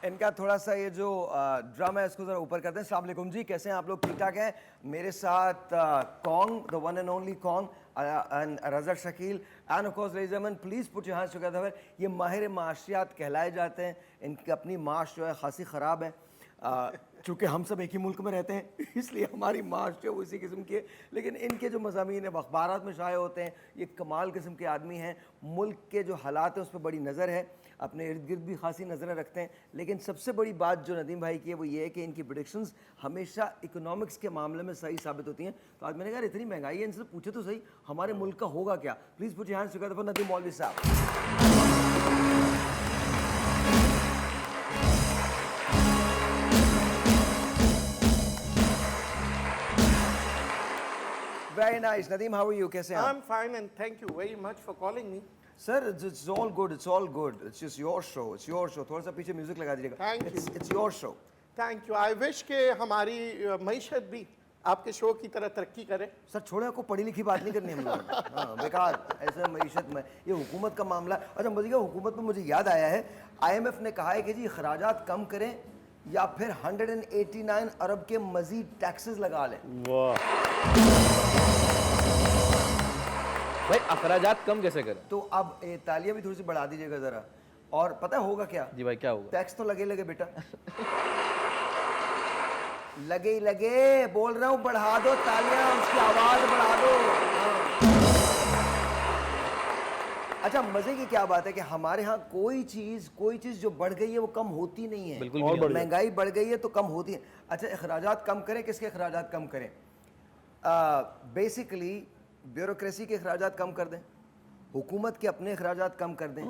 इनका थोड़ा सा ये जो ड्रम है इसको जरा ऊपर करते हैं। अस्सलाम वालेकुम जी, कैसे हैं आप लोग? ठीक ठाक हैं? मेरे साथ Kong, the one and only Kong, and Raza Shakeel, end of course ladies and gentleman, please put your hands together. ये माहिर माशियात कहलाए जाते हैं। इनकी अपनी माश जो है खासी ख़राब है। चूँकि हम सब एक ही मुल्क में रहते हैं इसलिए हमारी माश जो है वो इसी किस्म की है, लेकिन इनके जो मज़ामीन है अखबारात में शाये होते हैं। ये कमाल किस्म के आदमी हैं। मुल्क के जो हालात हैं उस पर बड़ी नज़र है, अपने इर्द गिर्द भी खासी नज़रें रखते हैं। लेकिन सबसे बड़ी बात जो नदीम भाई की है वो ये है कि इनकी प्रेडिक्शंस हमेशा इकोनॉमिक्स के मामले में सही साबित होती हैं। तो आज मैंने कहा इतनी महंगाई है, इनसे पूछे तो सही हमारे मुल्क का होगा क्या। Please put your hands together for Nadeem मौलवी साहब। Very nice. Nadeem, how are you? कैसे हैं आप? I'm fine and thank you very much for calling me. Sir, it's all good. It's all good. It's just your show. It's your show. थोड़ा सा पीछे music लगा दीजिएगा. Thank you. It's your show. Thank you. I wish के हमारी मईशत भी आपके show की तरह तरक्की करे. सर छोड़े, आपको पढ़ी लिखी बात नहीं करनी हम लोग. हाँ, बेकार ऐसे मईशत में ये हुकूमत का मामला. अच्छा मुझे क्या हुकूमत में मुझे याद आया है, IMF ने कहा है कि जी अखराजात कम करें या फिर 189 अरब के मजीद टैक्सेस लगा लें. भाई अखराजात कम कैसे करें? तो अब तालियां भी थोड़ी सी बढ़ा दीजिएगा जरा. और पता है होगा क्या? जी भाई क्या होगा? टैक्स तो लगे लगे बेटा. लगे ही लगे, बोल रहा हूँ बढ़ा दो तालियां, उसकी आवाज बढ़ा दो. अच्छा मजे की क्या बात है कि हमारे यहाँ कोई चीज जो बढ़ गई है वो कम होती नहीं है. बिल्कुल भी नहीं. महंगाई बढ़ गई है तो कम होती है. अच्छा अखराजात कम करें, किसके अखराजात कम करें? बेसिकली ब्यूरोक्रेसी के अखराजात कम कर दें, हुकूमत के अपने अखराजात कम कर दें,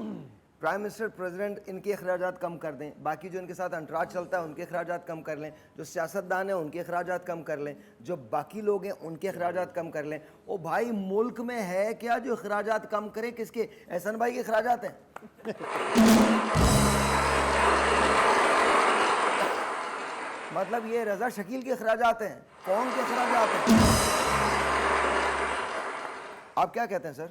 प्राइम मिनिस्टर प्रेसिडेंट इनके अखराजात कम कर दें, बाकी जो इनके साथ अंतराज चलता है उनके अखराजात कम कर लें, जो सियासतदान हैं उनके अखराजात कम कर लें, जो बाकी लोग हैं उनके अखराजात कम कर लें. ओ भाई मुल्क में है क्या जो अखराजात कम करें? किसके? एहसन भाई के अखराजात हैं. मतलब ये रज़ा शकील के अखराजात हैं, कौन के अखराजात हैं? आप क्या कहते हैं सर?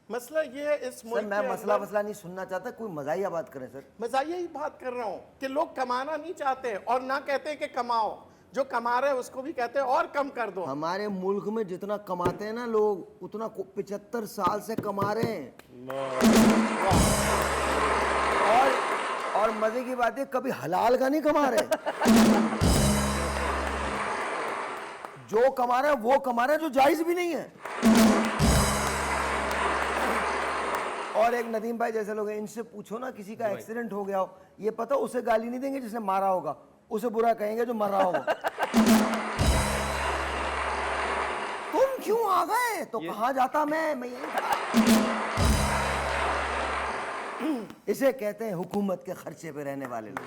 मसला ये है इस मुल्क सर मैं मसला नहीं सुनना चाहता, कोई मजाहिया बात करें सर. मजाहिया ही बात कर रहा हूँ कि लोग कमाना नहीं चाहते और ना कहते हैं कि कमाओ, जो कमा रहे हैं उसको भी कहते हैं और कम कर दो. हमारे मुल्क में जितना कमाते हैं ना लोग उतना 75 साल से कमा रहे हैं. और मजे की बात है कभी हलाल का नहीं कमा रहे. जो कमा रहे हैं वो कमा रहे हैं जो जायज भी नहीं है. और एक नदीम भाई जैसे लोग हैं, इनसे पूछो ना किसी का एक्सीडेंट हो गया हो, ये पता उसे गाली नहीं देंगे जिसने मारा होगा, उसे बुरा कहेंगे जो मर रहा होगा. तुम क्यों आ गए? तो कहाँ जाता मैं यही था. इसे कहते हैं हुकूमत के खर्चे पे रहने वाले लोग.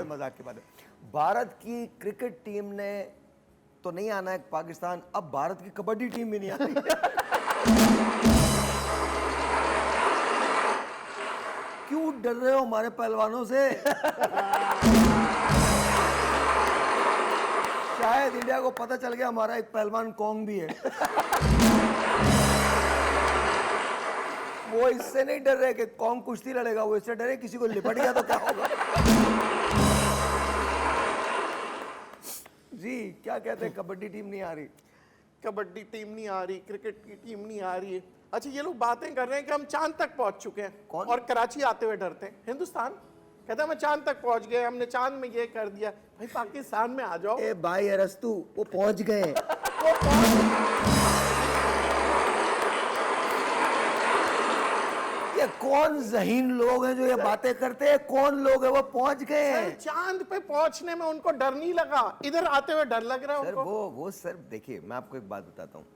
मजाक की बात है. भारत की क्रिकेट टीम ने तो नहीं आना है पाकिस्तान, अब भारत की कबड्डी टीम भी नहीं आ रही. क्यों डर रहे हो हमारे पहलवानों से? शायद इंडिया को पता चल गया हमारा एक पहलवान कॉन्ग भी है. वो इससे नहीं डर रहे कि कॉन्ग कुश्ती लड़ेगा, वो इससे डरे किसी को लिपट गया तो क्या होगा. जी क्या कहते हैं, कबड्डी टीम नहीं आ रही? कबड्डी टीम नहीं आ रही, क्रिकेट की टीम नहीं आ रही है. अच्छा ये लोग बातें कर रहे हैं कि हम चांद तक पहुंच चुके हैं. कौन? और कराची आते हुए डरते हैं. हिंदुस्तान कहता है मैं चांद तक पहुंच गए, हमने चांद में ये कर दिया. भाई पाकिस्तान में आ जाओ. ए भाई अरस्तु वो पहुंच गए. ये कौन ज़हीन लोग हैं जो ये बातें करते हैं? कौन लोग हैं वो पहुंच गए हैं? चांद पे पहुंचने में उनको डर नहीं लगा, इधर आते हुए डर लग रहा है सर उनको. वो सर देखिए मैं आपको एक बात बताता हूँ.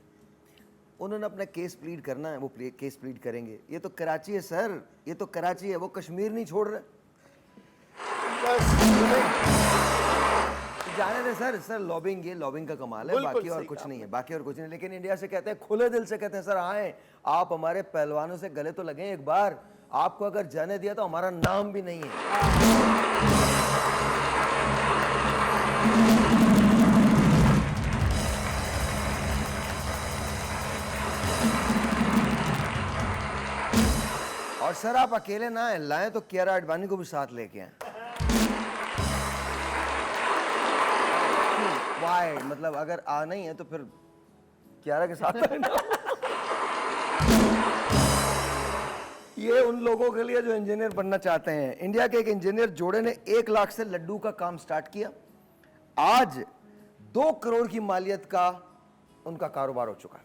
उन्होंने अपना केस प्लीड करना है, वो केस प्लीड करेंगे. ये तो कराची है सर, ये तो कराची है, वो कश्मीर नहीं छोड़ रहे. जाने दे सर लॉबिंग, ये लॉबिंग का कमाल है, बाकी और कुछ नहीं है, बाकी और कुछ नहीं. लेकिन इंडिया से कहते हैं, खुले दिल से कहते हैं सर आए आप हमारे पहलवानों से गले तो लगे एक बार. आपको अगर जाने दिया तो हमारा नाम भी नहीं है. और सर आप अकेले ना आए, लाएं तो कियारा आडवाणी को भी साथ लेके आए। वाई मतलब अगर आ नहीं है तो फिर कियारा के साथ आए ना। ये उन लोगों के लिए जो इंजीनियर बनना चाहते हैं। इंडिया के एक इंजीनियर जोड़े ने 1 लाख से लड्डू का काम स्टार्ट किया। आज 2 करोड़ की मालियत का उनका कारोबार हो चुका है।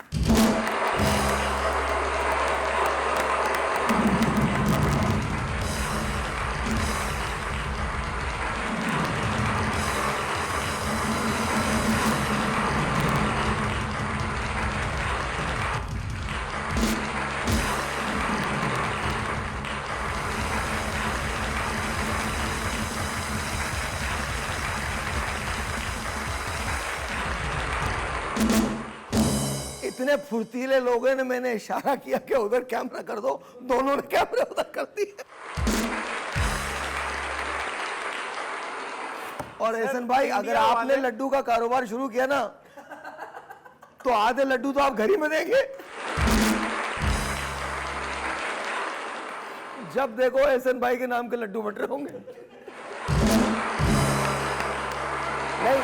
इतने फुर्तीले लोगों ने मैंने इशारा किया कि उधर कैमरा कर दो, दोनों ने कैमरा उधर कर दिया। और एहसन भाई अगर आपने लड्डू का कारोबार शुरू किया ना तो आधे लड्डू तो आप घर ही में देंगे। जब देखो एहसन भाई के नाम के लड्डू बट रहे होंगे। नहीं,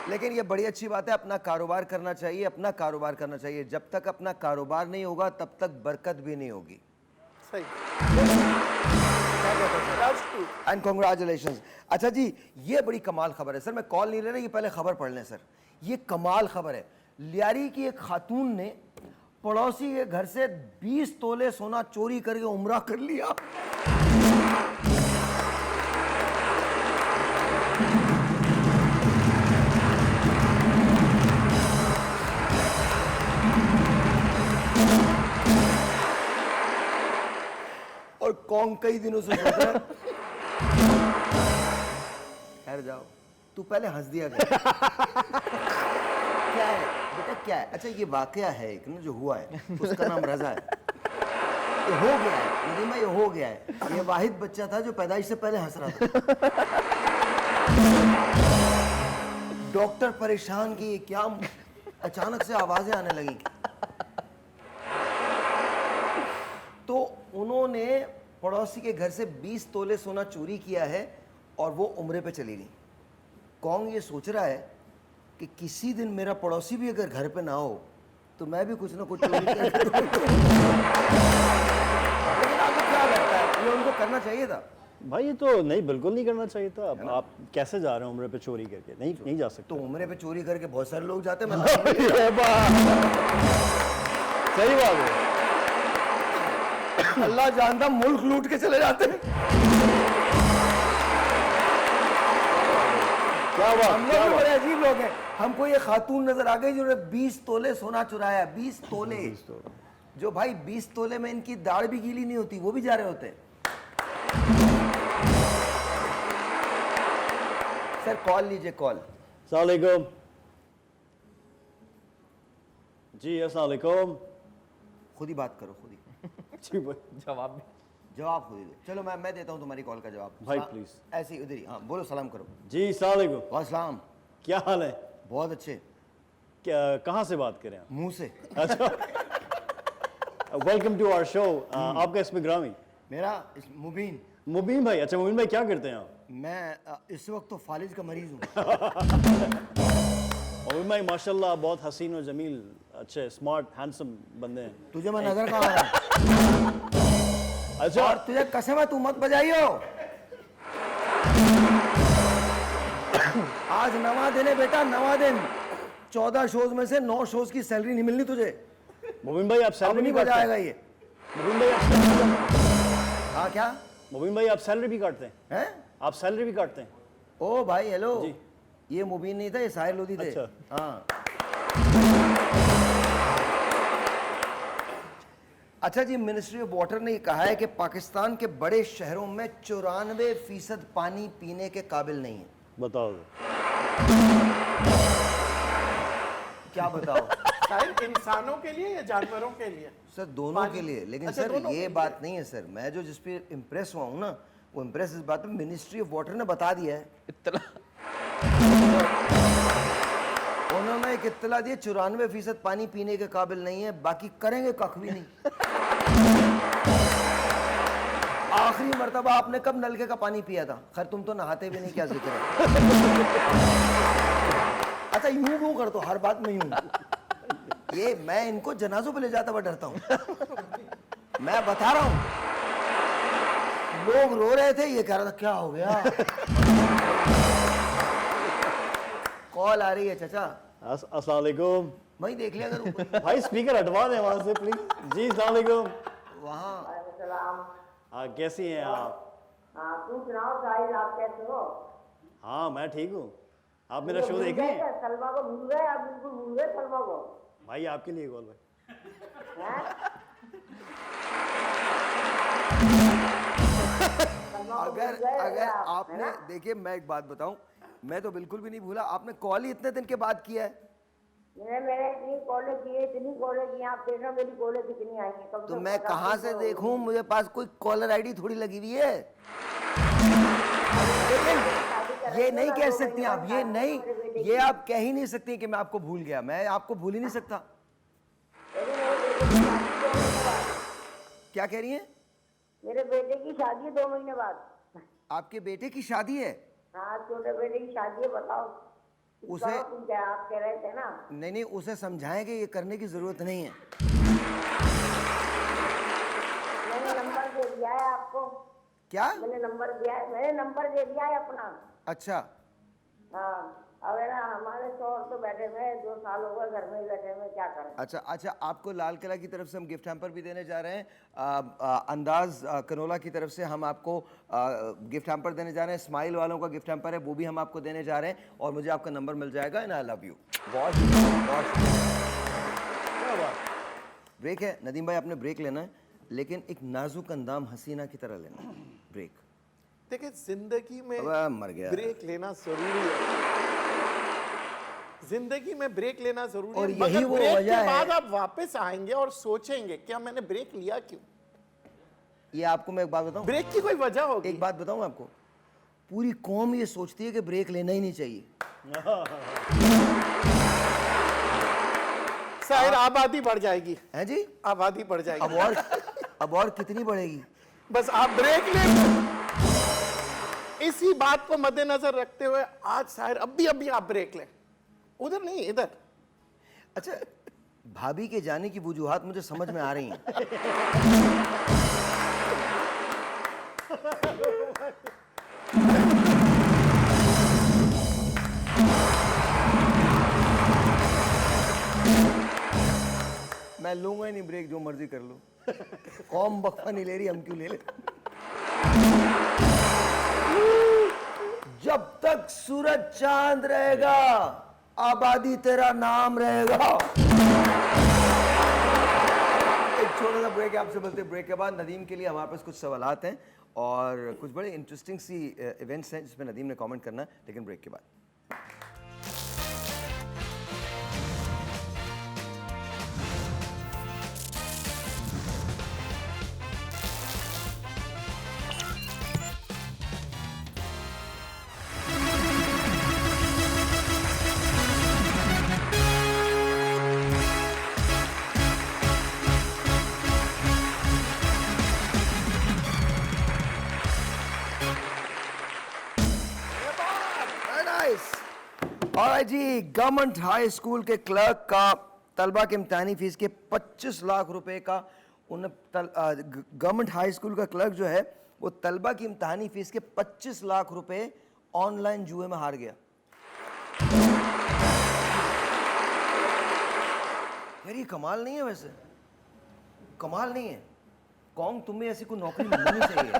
लेकिन ये बड़ी अच्छी बात है, अपना कारोबार करना चाहिए, अपना कारोबार करना चाहिए। जब तक अपना कारोबार नहीं होगा तब तक बरकत भी नहीं होगी। सही। And congratulations. अच्छा जी, ये बड़ी कमाल खबर है सर, मैं कॉल नहीं ले रहा, ये पहले खबर पढ़ लें सर। ये कमाल खबर है। लियारी की एक खातून ने पड़ोसी के घर से 20 तोले सोना चोरी करके उम्रा कर लिया। और कौन कई दिनों से सोच रहा है। ठहर जाओ, तू पहले हंस दिया कर। क्या है बेटा, क्या है? अच्छा ये वाकया है एक ना जो हुआ है, उसका नाम रजा है। ये हो गया है नदीमा, ये हो गया है। ये वाहिद बच्चा था जो पैदाइश से पहले हंस रहा था। डॉक्टर परेशान की, क्या अचानक से आवाजें आने लगी। तो उन्होंने पड़ोसी के घर से 20 तोले सोना चोरी किया है और वो उम्रे पे चली गई। कौन ये सोच रहा है कि किसी दिन मेरा पड़ोसी भी अगर घर पे ना हो तो मैं भी कुछ ना कुछ चोरी करके लेकिन आपको क्या लगता है ये उनको करना चाहिए था? भाई ये तो नहीं, बिल्कुल नहीं करना चाहिए था। अब आप कैसे जा रहे हैं उम्र पे चोरी करके? नहीं जा सकते। तो उम्रे पे चोरी करके बहुत सारे लोग जाते हैं। सही बात है। अल्लाह जानता मुल्क लूट के चले जाते हैं। क्या बात, हम लोग भी बड़े अजीब लोग हैं। हमको ये खातून नजर आ गई जिन्होंने 20 तोले सोना चुराया। 20 तोले, जो भाई 20 तोले में इनकी दाढ़ भी गीली नहीं होती, वो भी जा रहे होते। सर कॉल लीजिए, कॉल। अस्सलाम वालेकुम जी। अस्सलाम वालेकुम। खुद ही बात करो, खुद ही जी भाई, जवाब खुद ही दो। चलो मैं देता हूँ तुम्हारी कॉल का जवाब। भाई, प्लीज। ऐसे ही उधर ही, हाँ बोलो, सलाम करो। जी अस्सलाम वालेकुम। वालेकुम। क्या हाल है? बहुत अच्छे। क्या, कहाँ से बात करें आप? मुंह से। अच्छा। Welcome to our show. आपका इसमें ग्रामी? मेरा मुबीन। मुबीन भाई। अच्छा मुबीन भाई, क्या करते हैं आप? मैं इस वक्त तो फालिज का मरीज हूँ। मुबीन भाई माशाल्लाह बहुत हसीन और जमील, अच्छे स्मार्ट हैंडसम बंदे हैं। तुझे मैं नजर कहाँ आ रहा है? अच्छा, और तुझे कसम है तू मत बजाइयो। आज नवा दिन है बेटा, नवा दिन। 14 शोज में से 9 शोज की सैलरी नहीं मिलनी तुझे। मुबीन भाई आप अब सैलरी नहीं भी काटते बजाएगा हैं? ये। मुबीन भाई आप, हाँ क्या मुबीन भाई आप सैलरी भी काटते हैं? हैं? आप सैलरी भी काटते हैं? ओ भाई हेलो जी। ये मुबीन नहीं था, ये साहिल लोधी थे। अच्छा। हाँ। अच्छा जी, मिनिस्ट्री ऑफ वाटर ने कहा है कि पाकिस्तान के बड़े शहरों में 94% पानी पीने के काबिल नहीं है। बताओ। क्या बताओ? शायद इंसानों के लिए या जानवरों के लिए? सर दोनों के लिए, लेकिन अच्छा, सर दोनों ये के बात लिए। नहीं है सर। मैं जो जिस पे इम्प्रेस हुआ हूँ ना, वो इम्प्रेस इस बात पे मिनिस्ट्री ऑफ वाटर ने बता दिया है। उन्होंने एक इत्तला दी, 94% पानी पीने के काबिल नहीं है, बाकी करेंगे कख भी नहीं। आखिरी मर्तबा आपने कब नलके का पानी पिया था? खैर तुम तो नहाते भी नहीं, क्या जिक्र है। अच्छा यूं क्यों कर, तो हर बात में यूं। ये मैं इनको जनाजों पे ले जाता हुआ डरता हूँ। मैं बता रहा हूँ, लोग रो रहे थे, ये कह रहा था क्या हो गया। कॉल आ रही है चाचा। अस्सलाम वालेकुम। वही देख लिया अगर ऊपर भाई स्पीकर हटवा दें वहां से प्लीज। जी अस्सलाम वालेकुम। वहाँ। हाँ कैसी हैं आप? हाँ तू सुनाओ साहिल, आप कैसे हो? हाँ मैं ठीक हूँ। आप मेरा शो देख रहे हैं? सलमा को भूल गए आप? बिल्कुल भूल गए सलमा को। भाई आपके लिए कॉल भाई। हैं? सलमा को अगर भूल गए अगर आप, है आपने ना? देखिए, मैं एक बात बताऊं, मैं तो बिल्कुल भी नहीं भूला। आपने कॉल ही इतने दिन के बाद किया है। मैंने इतनी कॉलें की है, इतनी कॉलें की हैं, आप देख रहे हो मेरी कॉलें कितनी आई हैं। तो मैं कहाँ से देखूं, मुझे पास कोई कॉलर आईडी थोड़ी लगी हुई है। लेकिन ये नहीं कह सकती आप, ये नहीं, ये आप कह ही नहीं सकती कि मैं आपको भूल गया। मैं आपको भूल ही नहीं सकता। क्या कह रही हैं? मेरे बेटे की शादी है 2 महीने बाद। आपके बेटे की शादी है? हाँ छोटे बेटे की शादी है, बताओ उसे तुम क्या आप कह रहे थे ना? नहीं, उसे समझाएं कि ये करने की जरूरत नहीं है। मैंने नंबर दे दिया है आपको। क्या? मैंने नंबर दिया है, मैंने नंबर दे दिया है अपना। अच्छा, हाँ अब है ना, हमारे शौहर तो बैठे हुए हैं, 2 साल हो गए घर में ही बैठे हुए, क्या करें। अच्छा, आपको लाल किला की तरफ से हम गिफ्ट हैम्पर भी देने जा रहे हैं। अंदाज कनोला की तरफ से हम आपको गिफ्ट हैम्पर देने जा रहे हैं। स्माइल वालों का गिफ्ट हैम्पर है, वो भी हम आपको देने जा रहे हैं। और मुझे आपका नंबर मिल जाएगा। And I love you. बहुत ब्रेक है नदीम भाई, आपने ब्रेक लेना है, लेकिन एक नाजुक अंदाम हसीना की तरह लेना है ब्रेक। देखिए जिंदगी में अब मर गया। ब्रेक लेना जरूरी है। जिंदगी में ब्रेक लेना जरूरी और है, यही मगर वो ब्रेक वजह के है। बाद आप वापस आएंगे और सोचेंगे क्या मैंने ब्रेक लिया क्यों। ये आपको मैं एक बात बताऊं, ब्रेक की कोई वजह होगी। एक बात बताऊं आपको, पूरी कौम ये सोचती है कि ब्रेक लेना ही नहीं चाहिए। शायद आबादी बढ़ जाएगी। हैं जी? आबादी बढ़ जाएगी। अब और कितनी बढ़ेगी? बस आप ब्रेक ले। इसी बात को मद्देनजर रखते हुए आज शायद अभी आप ब्रेक लें। उधर नहीं, इधर। अच्छा, भाभी के जाने की वजूहात मुझे समझ में आ रही हैं। मैं लूंगा ही नहीं ब्रेक, जो मर्जी कर लो। कौम वक्फा नहीं ले रही, हम क्यों ले ले। जब तक सूरज चांद रहेगा, आबादी तेरा नाम रहेगा। एक छोटा सा ब्रेक आपसे बोलते हैं। ब्रेक के बाद नदीम के लिए हमारे पास कुछ सवालात हैं और कुछ बड़े इंटरेस्टिंग सी इवेंट्स हैं जिसमें नदीम ने कमेंट करना है, लेकिन ब्रेक के बाद। ऑलराइट जी, गवर्नमेंट हाई स्कूल के क्लर्क का तलबा के इम्तहानी फीस के 25 लाख रुपए का गवर्नमेंट हाई स्कूल का क्लर्क जो है वो तलबा की इम्तहानी फीस के 25 लाख रुपए ऑनलाइन जुए में हार गया। यार ये कमाल नहीं है? वैसे कमाल नहीं है? कौन तुम्हें ऐसी कोई नौकरी मिलनी चाहिए।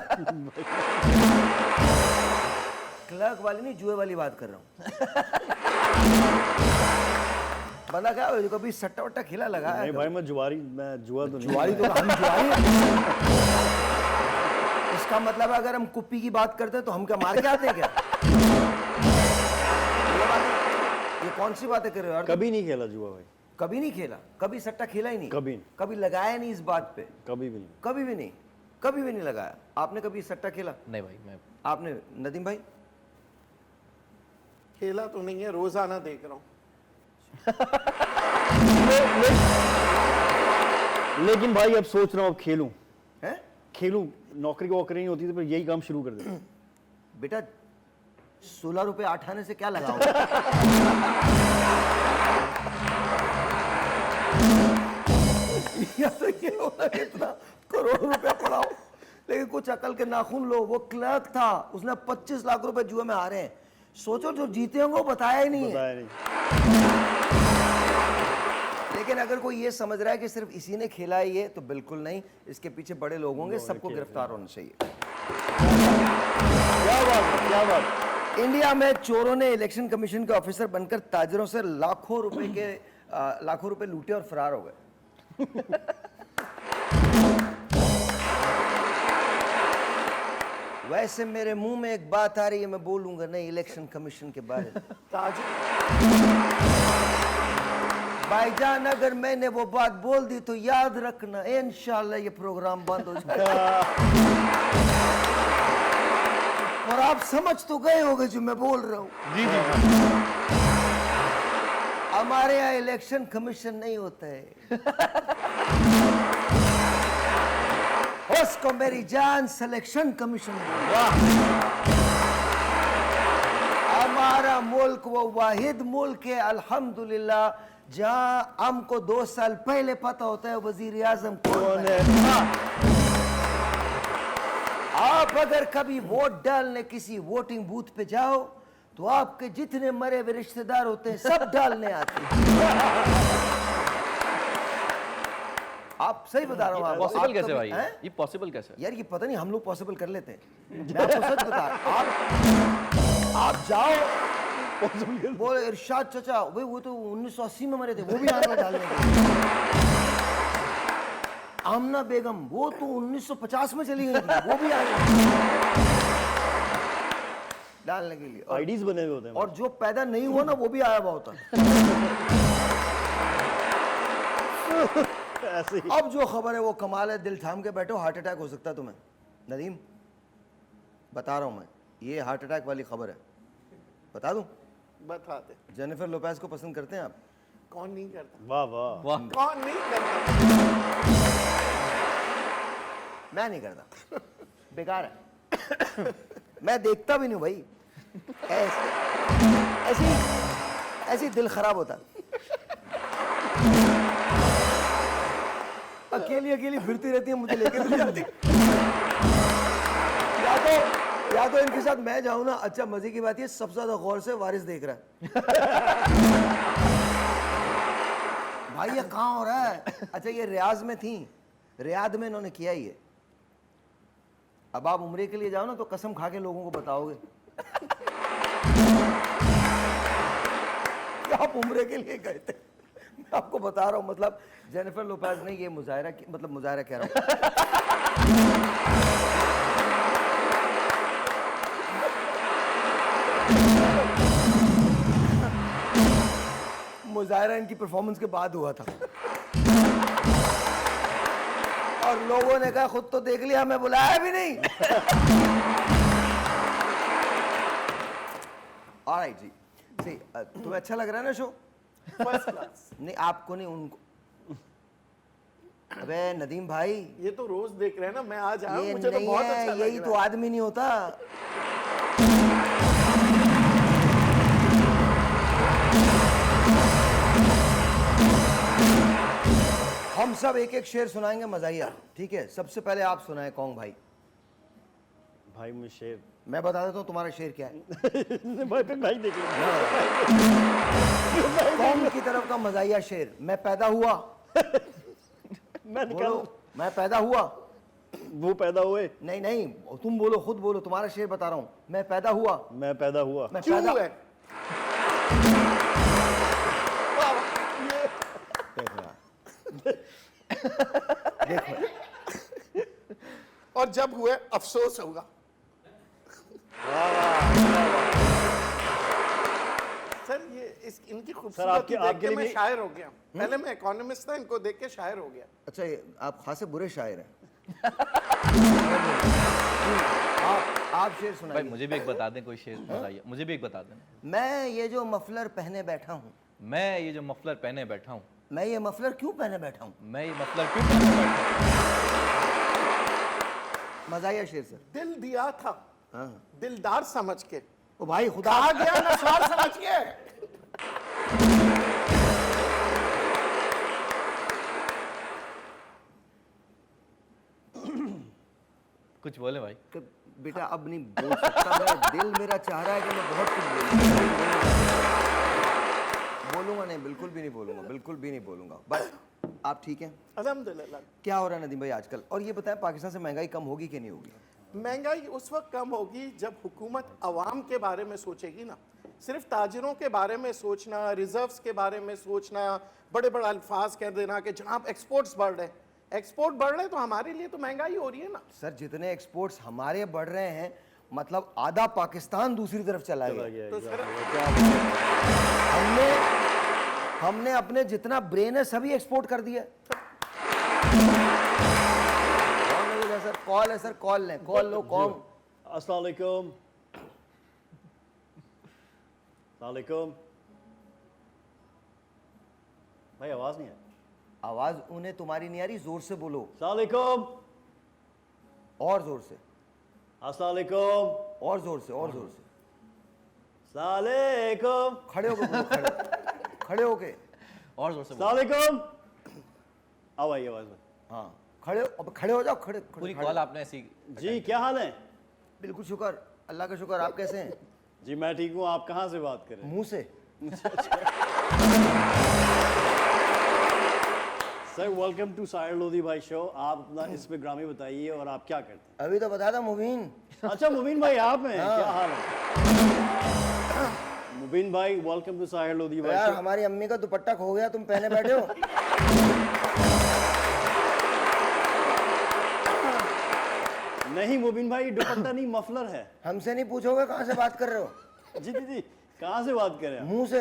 क्लर्क वाली नहीं, जुए वाली बात कर रहा हूँ। बंदा क्या हो, कभी सट्टा वट्टा खेला लगा है? नहीं भाई मैं जुआ तो नहीं। जुआरी तो हम जुआरी हैं। इसका मतलब अगर हम कुप्पी की बात करते हैं तो हम क्या मार के आते हैं क्या? ये कौन सी बातें कर रहे हो यार? कभी नहीं खेला जुआ भाई। कभी नहीं खेला? कभी सट्टा खेला ही नहीं? कभी नहीं। कभी लगाया नहीं इस बात पे? कभी भी नहीं। कभी भी नहीं? कभी भी नहीं लगाया? आपने कभी सट्टा खेला? नहीं भाई, मैं आपने नदीम भाई? खेला तो नहीं है, रोजाना देख रहा हूँ। लेकिन भाई अब सोच रहा हूँ अब खेलूं। हैं? खेलूं, नौकरी वोकरी नहीं होती तो फिर यही काम शुरू कर देता। बेटा 16 रुपए 8 आने से क्या लगाओ? या तो ये होना कि इतना करोड़ रुपया पड़ाओ, लेकिन कुछ अकल के नाखून लो। वो क्लर्क था, उसने 25 लाख रुपए जुए में हारे हैं। सोचो जो जीते होंगे वो बताया ही नहीं है। बताया नहीं। लेकिन अगर कोई ये समझ रहा है कि सिर्फ इसी ने खेला है ये, तो बिल्कुल नहीं, इसके पीछे बड़े लोग होंगे, सबको गिरफ्तार होना चाहिए। क्या बात है, क्या बात है। इंडिया में चोरों ने इलेक्शन कमीशन के ऑफिसर बनकर ताजरों से लाखों रुपए लूटे और फरार हो गए। वैसे मेरे मुंह में एक बात आ रही है, मैं बोलूंगा नहीं इलेक्शन कमीशन के बारे में। ताज भाईजान अगर मैंने वो बात बोल दी तो याद रखना, इंशाल्लाह ये प्रोग्राम बंद हो जाएगा। और आप समझ तो गए होंगे जो मैं बोल रहा हूँ। जी जी। हमारे यहाँ इलेक्शन कमीशन नहीं होता है। उसको मेरी जान सिलेक्शन कमीशन। हमारा मुल्क वो वाहिद मुल्क है अल्हम्दुलिल्लाह जहाँ हमको 2 साल पहले पता होता है वजीर आजम कौन है। आप अगर कभी वोट डालने किसी वोटिंग बूथ पे जाओ तो आपके जितने मरे हुए रिश्तेदार होते हैं सब डालने आते हैं। आप सही बता रहा हूँ आपको। पॉसिबल आप कैसे कभी- भाई? हैं? ये पॉसिबल कैसे? यार ये पता नहीं हम लोग पॉसिबल कर लेते हैं। मैं आपको सच बता रहा हूँ। आप जाओ बोले इरशाद चाचा भाई वो तो 1980 में मरे थे, वो भी आगे डालने के लिए। आमना बेगम वो तो 1950 में चली गई थी, वो भी आगे डालने के लिए। आईडीज बने हुए होते हैं। और जो पैदा नहीं हुआ ना वो भी आया हुआ होता है। ऐसे ही। अब जो खबर है वो कमाल है, दिल थाम के बैठो, हार्ट अटैक हो सकता है तुम्हें। नदीम बता रहा हूं मैं, ये हार्ट अटैक वाली खबर है, बता दूं। बताते जेनिफर लोपेज को पसंद करते हैं आप? कौन नहीं करता, वाह वाह। वाह, कौन नहीं करता। मैं नहीं करता, बेकार है। मैं देखता भी नहीं भाई, ऐसे ऐसे दिल खराब होता। अकेली अकेली फिरती रहती है, मुझे लेके नहीं जाती। या तो इनके साथ मैं जाऊं ना। अच्छा मजे की बात ये सबसे ज्यादा गौर से वारिस देख रहा है। भाई ये कहाँ हो रहा है? अच्छा ये रियाज में थी, रियाद में इन्होंने किया ही है। अब आप उम्रे के लिए जाओ ना तो कसम खा के लोगों को बताओगे कि आप उम्रे के लिए गए थे। मैं आपको बता रहा हूँ, मतलब जेनिफर लोपेज ने ये मुजाहरा, मतलब मुजाहरा कह रहा हूँ, मुजाहरा इनकी परफॉर्मेंस के बाद हुआ था। और लोगों ने कहा खुद तो देख लिया, हमें बुलाया भी नहीं। ऑलराइट जी, सी तुम्हें अच्छा लग रहा है ना शो? First class. नहीं आपको नहीं, उनको। अबे नदीम भाई ये तो रोज देख रहे हैं ना, मैं आज आया हूं, ये मुझे तो नहीं बहुत है, अच्छा यही लग तो रहा है। आदमी नहीं होता। हम सब एक एक शेर सुनाएंगे मजाहिया, ठीक है? सबसे पहले आप सुनाए कौन भाई। भाई मुझे शेर। मैं बता देता हूँ तुम्हारा शेर क्या है। भाई फिर भाई देख लेंगे। कौन की तरफ का मजाहिया शेर। मैं पैदा हुआ, मैं बोलो निकालूं। मैं पैदा हुआ। वो पैदा हुए। नहीं नहीं तुम बोलो, खुद बोलो, तुम्हारा शेर बता रहा हूँ। मैं पैदा हुआ, मैं पैदा हुआ। मैं क्यों पैदा है? देखो और जब हुए अफसोस होगा। सर ये इनकी खूबसूरती आपके- देख आपके के लिए मैं भी- शायर हो गया। पहले मैं इकोनॉमिस्ट था, इनको देख के शायर हो गया। अच्छा ये आप खासे बुरे शायर हैं। आप शेर भाई सुनाइए। मुझे भी एक बता दें कोई शेर बताइए, मुझे भी एक बता दें। मैं ये जो मफलर पहने बैठा हूँ, मैं ये जो मफलर पहने बैठा हूँ, मैं ये मफलर क्यों पहने बैठा हूँ? मैं ये मफलर क्यों पहने बैठा हूँ? मजा आया शेर सर? दिल दिया था हाँ। दिलदार समझ के, ओ भाई खुदा आ गया नस्वार समझ के। कुछ बोले भाई। कि बेटा अब नहीं बोल सकता मैं, दिल मेरा चाह रहा है कि मैं बहुत कुछ बोलूंगा नहीं, बिल्कुल भी नहीं बोलूंगा, बिल्कुल भी नहीं बोलूंगा। बस आप ठीक हैं? अल्हम्दुलिल्लाह। क्या हो रहा है नदीम भाई आजकल? और ये बताएं पाकिस्तान से महंगाई कम होगी कि नहीं होगी? महंगाई उस वक्त कम होगी जब हुकूमत अवाम के बारे में सोचेगी ना। सिर्फ ताजिरों के बारे में सोचना, रिजर्व्स के बारे में सोचना, बड़े बड़े अल्फाज कह देना कि जनाब एक्सपोर्ट्स बढ़ रहे हैं, एक्सपोर्ट बढ़ रहे हैं तो हमारे लिए तो महंगाई हो रही है ना। सर जितने एक्सपोर्ट्स हमारे बढ़ रहे हैं, मतलब आधा पाकिस्तान दूसरी तरफ चला गया। तो सर हमने अपने जितना ब्रेन है सभी एक्सपोर्ट कर दिया। कौन लगेगा सर? कॉल है सर, कॉल लें, कॉल लो। कौन? अस्सलाम वालेकुम। अस्सलाम वालेकुम भाई, आवाज नहीं है। आवाज उन्हें तुम्हारी नहीं आ रही, जोर से बोलो, अस्सलाम वालेकुम। और जोर से, अस्सलाम वालेकुम। और जोर से, और जोर से। अस्सलाम वालेकुम। खड़े होके बोलो, खड़े होके। और जोर से अस्सलाम बोलो। वालेकुम। आओ भाई आवाज में। हाँ खड़े, अब खड़े हो जाओ, खड़े पूरी खड़े। कॉल आपने ऐसी। जी क्या हाल है? बिल्कुल शुक्र, अल्लाह का शुक्र। आप कैसे हैं? जी मैं ठीक हूँ। आप कहाँ से बात कर रहे हैं? मुंह से। Sir welcome to Sahir Lodhi भाई शो। आप अपना इस पे ग्रामी बताइए और आप क्या करते हैं? अभी तो बता था मुबीन। अच्छा मुबीन भाई आप हैं? क्या हाल है? मुबीन भाई वेलकम टू साहिर लोधी भाई यार शो। हमारी अम्मी का दुपट्टा खो गया, तुम पहने बैठे हो। नहीं मुबीन भाई दुपट्टा नहीं मफलर है। हमसे नहीं पूछोगे कहाँ से बात कर रहे हो? जी जी जी कहाँ से बात कर रहे हैं मुंह से।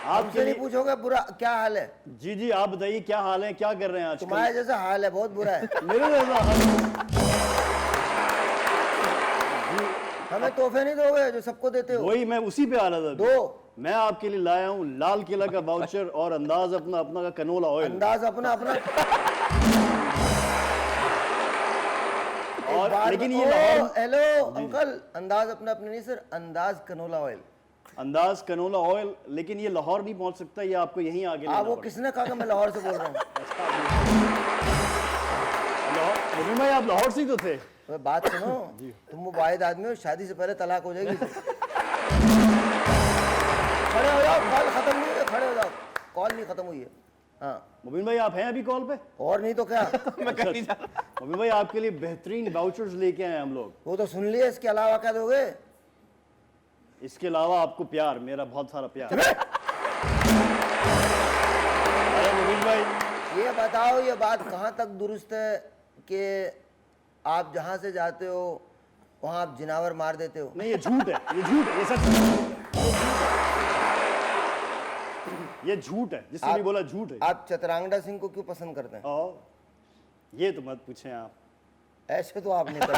आप? हमसे नहीं पूछोगे बुरा क्या हाल है? जी जी आप बताइए क्या हाल है, क्या कर रहे हैं आजकल? तुम्हारे जैसा हाल है, बहुत बुरा है। मेरे जैसा हाल है। हमें तोहफे नहीं दोगे जो सबको देते हो? वही मैं उसी पे आ रहा था अभी। दो। मैं आपके लिए लाया हूँ लाल किला का वाउचर और अंदाज अपना अपना का कनोला ऑयल। अंदाज अपना अपना। और लेकिन ये ओ, लाहौर हेलो अंकल, अंदाज अपना अपने नहीं सर, अंदाज कनोला ऑयल। अंदाज कनोला ऑयल, लेकिन ये लाहौर नहीं पहुंच सकता, ये आपको यहीं आगे लेना आप वो पड़ेगा। किसने कहा कि मैं लाहौर से बोल रहा हूँ? लाहौर मुबीन भाई आप लाहौर से ही तो थे। तो बात सुनो, तुम वो वाहिद आदमी हो, शादी से पहले तलाक हो जाएगी। खड़े हो जाओ, कॉल खत्म नहीं हुई है, खड़े हो जाओ, कॉल नहीं खत्म हुई है। हाँ मुबीन भाई आप हैं अभी कॉल पे? और नहीं तो क्या। मुबीन भाई आपके लिए बेहतरीन वाउचर्स लेके आए हम लोग। वो तो सुन लिया, इसके अलावा क्या दोगे? इसके अलावा आपको प्यार, मेरा बहुत सारा प्यार। अरे मुबीन भाई ये बताओ, ये बात कहाँ तक दुरुस्त है कि आप जहाँ से जाते हो वहाँ आप जिनावर मार देते हो? नहीं ये झूठ है, ये झूठ है, ये सच है। ये झूठ है, जिसने भी बोला झूठ है। आप चतरांगड़ा सिंह को क्यों पसंद करते हैं? और ये तो मत पूछें आप। ऐसे तो आप नहीं करते।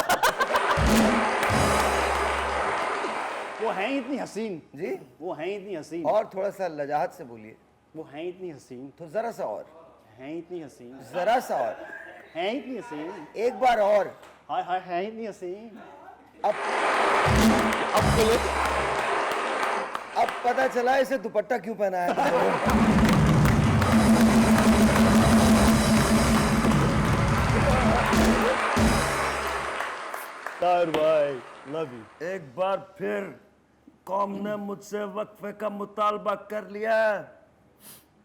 वो हैं इतनी हसीन जी, वो हैं इतनी हसीन और थोड़ा सा लजाहत से बोलिए। वो हैं इतनी हसीन तो जरा सा और, हैं इतनी हसीन जरा सा और, हैं इतनी हसीन एक बार और। हाय हाय हैं इतनी हसीन। अब पता चला इसे दुपट्टा क्यों पहना है। ताहिर भाई लव यू। एक बार फिर कौम ने मुझसे वक्फे का मुतालबा कर लिया है।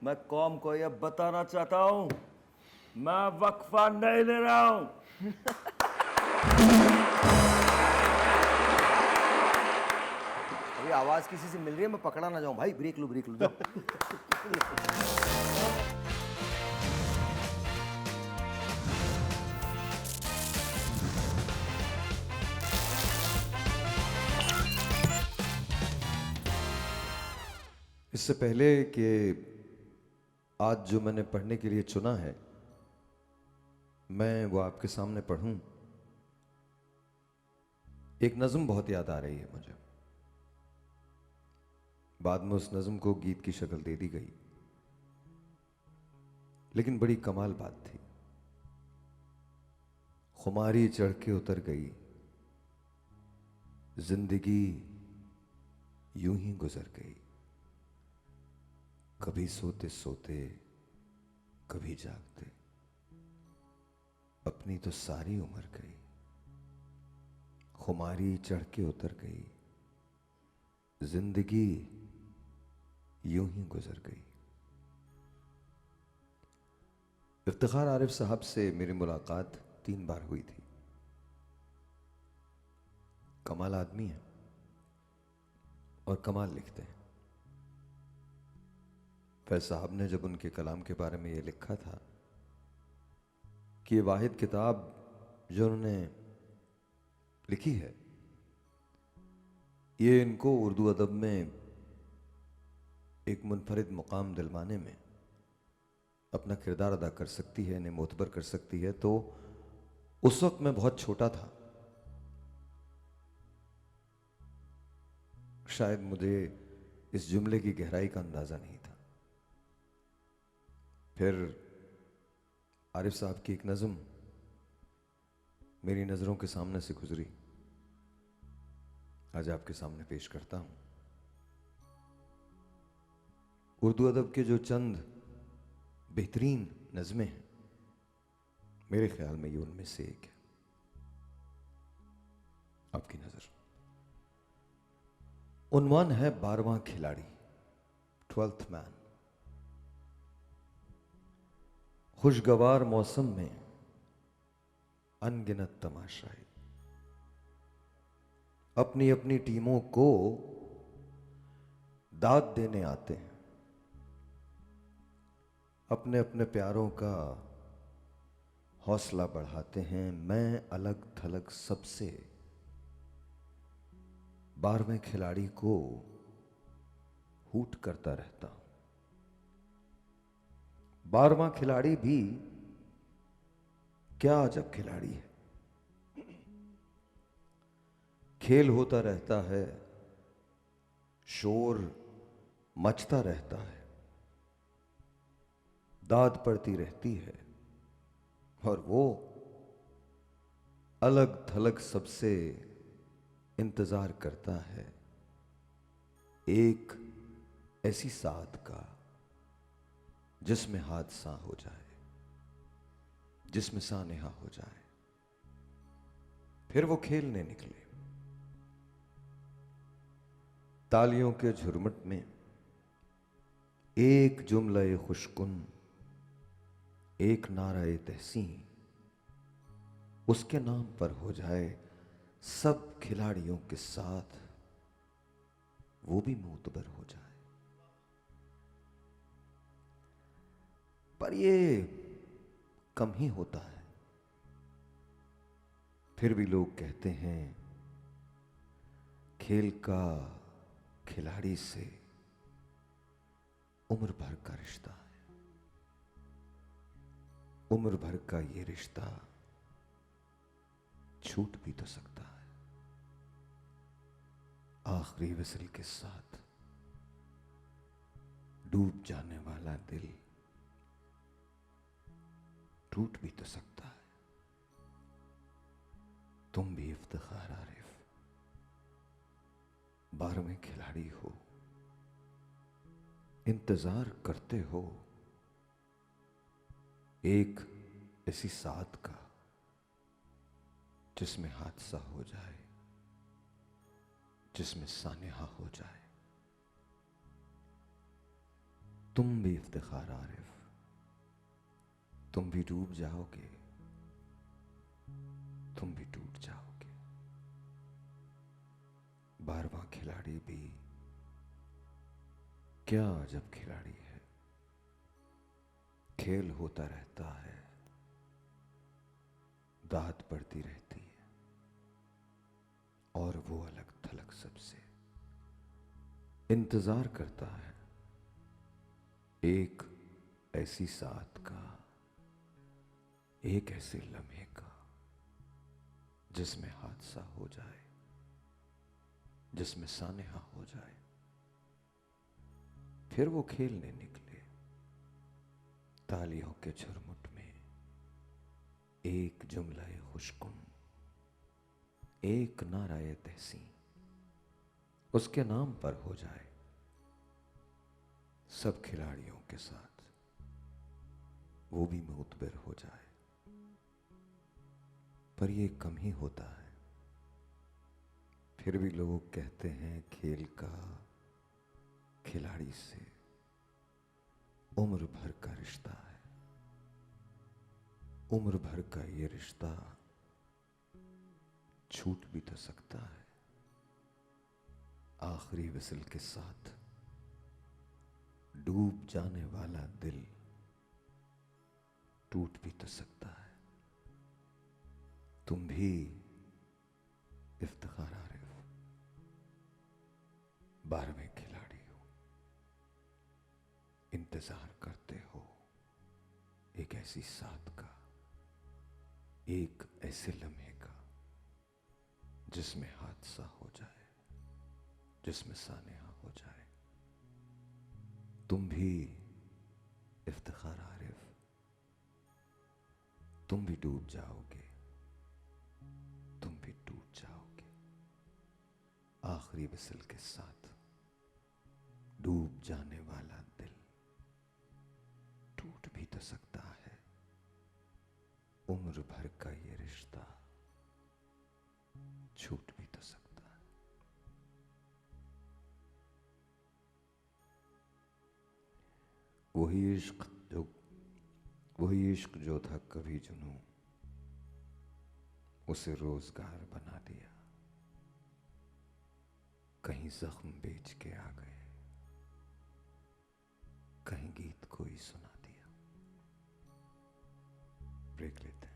मैं कौम को यह बताना चाहता हूं, मैं वक्फा नहीं ले रहा हूं। अभी आवाज किसी से मिल रही है, मैं पकड़ा ना जाऊं भाई। ब्रेक लो, ब्रेक लो, जाओ। इससे पहले कि आज जो मैंने पढ़ने के लिए चुना है मैं वो आपके सामने पढ़ूं, एक नज़्म बहुत याद आ रही है मुझे। बाद में उस नज़्म को गीत की शक्ल दे दी गई, लेकिन बड़ी कमाल बात थी। खुमारी चढ़ के उतर गई, जिंदगी यूं ही गुजर गई। कभी सोते सोते कभी जागते, अपनी तो सारी उम्र गई। खुमारी चढ़ के उतर गई, जिंदगी यूं ही गुजर गई। इफ्तिखार आरिफ साहब से मेरी मुलाकात 3 बार हुई थी। कमाल आदमी है और कमाल लिखते हैं। फैज साहब ने जब उनके कलाम के बारे में ये लिखा था कि ये वाहिद किताब जो उन्होंने लिखी है, ये इनको उर्दू अदब में एक मुनफरिद मुकाम दिलवाने में अपना किरदार अदा कर सकती है, इन्हें मोतबर कर सकती है। तो उस वक्त मैं बहुत छोटा था, शायद मुझे इस जुमले की गहराई का अंदाजा नहीं था। फिर आरिफ साहब की एक नज़म मेरी नजरों के सामने से गुजरी, आज आपके सामने पेश करता हूं। उर्दू अदब के जो चंद बेहतरीन नज़में हैं, मेरे ख्याल में ये उनमें से एक है। आपकी नजर। उन्वान है 12वां खिलाड़ी, 12th मैन। खुशगवार मौसम में अनगिनत तमाशाई अपनी अपनी टीमों को दाद देने आते हैं, अपने अपने प्यारों का हौसला बढ़ाते हैं। मैं अलग थलग सबसे 12वें खिलाड़ी को हूट करता रहता हूं। 12वां खिलाड़ी भी क्या अजब खिलाड़ी है। खेल होता रहता है, शोर मचता रहता है, दाद पड़ती रहती है, और वो अलग थलग सबसे इंतजार करता है एक ऐसी साथ का जिसमें हादसा हो जाए, जिसमें सानेहा हो जाए। फिर वो खेलने निकले। तालियों के झुरमुट में एक जुमला खुशकुन, एक नारा तहसीन उसके नाम पर हो जाए। सब खिलाड़ियों के साथ वो भी मोतबर हो जाए। पर ये कम ही होता है। फिर भी लोग कहते हैं खेल का खिलाड़ी से उम्र भर का रिश्ता है। उम्र भर का ये रिश्ता छूट भी तो सकता है। आखिरी विसल के साथ डूब जाने वाला दिल टूट भी तो सकता है। तुम भी इफ्तिखार आरिफ 12वें खिलाड़ी हो, इंतजार करते हो एक ऐसी साथ का जिसमें हादसा हो जाए, जिसमें सानेहा हो जाए। तुम भी इफ्तिखार आरिफ, तुम भी डूब जाओगे, तुम भी टूट जाओगे। 12वां खिलाड़ी भी क्या अजब खिलाड़ी है। खेल होता रहता है, दाद पड़ती रहती है, और वो अलग थलग सबसे इंतजार करता है एक ऐसी साथ का, एक ऐसे लम्हे का जिसमें हादसा हो जाए, जिसमें सानेहा हो जाए। फिर वो खेलने निकले। तालियों के झुरमुट में एक जुमला खुशकुन, एक नाराए तहसीन उसके नाम पर हो जाए, सब खिलाड़ियों के साथ वो भी मुतबिर हो जाए। पर ये कम ही होता है, फिर भी लोग कहते हैं खेल का खिलाड़ी से उम्र भर का रिश्ता है। उम्र भर का ये रिश्ता छूट भी तो सकता है। आखिरी विसल के साथ डूब जाने वाला दिल टूट भी तो सकता है। तुम भी इफ्तिखार आरिफ 12वें खिलाड़ी हो, इंतजार करते हो एक ऐसी साथ का, एक ऐसे लम्हे का जिसमें हादसा हो जाए, जिसमें सानेहा हो जाए। तुम भी इफ्तिखार आरिफ, तुम भी डूब जाओगे, तुम भी टूट जाओगे। आखिरी विसल के साथ डूब जाने वाला दिल टूट भी तो सकता है। उम्र भर का ये रिश्ता छूट भी तो सकता है। वही इश्क जो था कभी जुनूं, उसे रोजगार बना दिया। कहीं जख्म बेच के आ गए, कहीं गीत कोई सुना दिया। ब्रेक लेते हैं।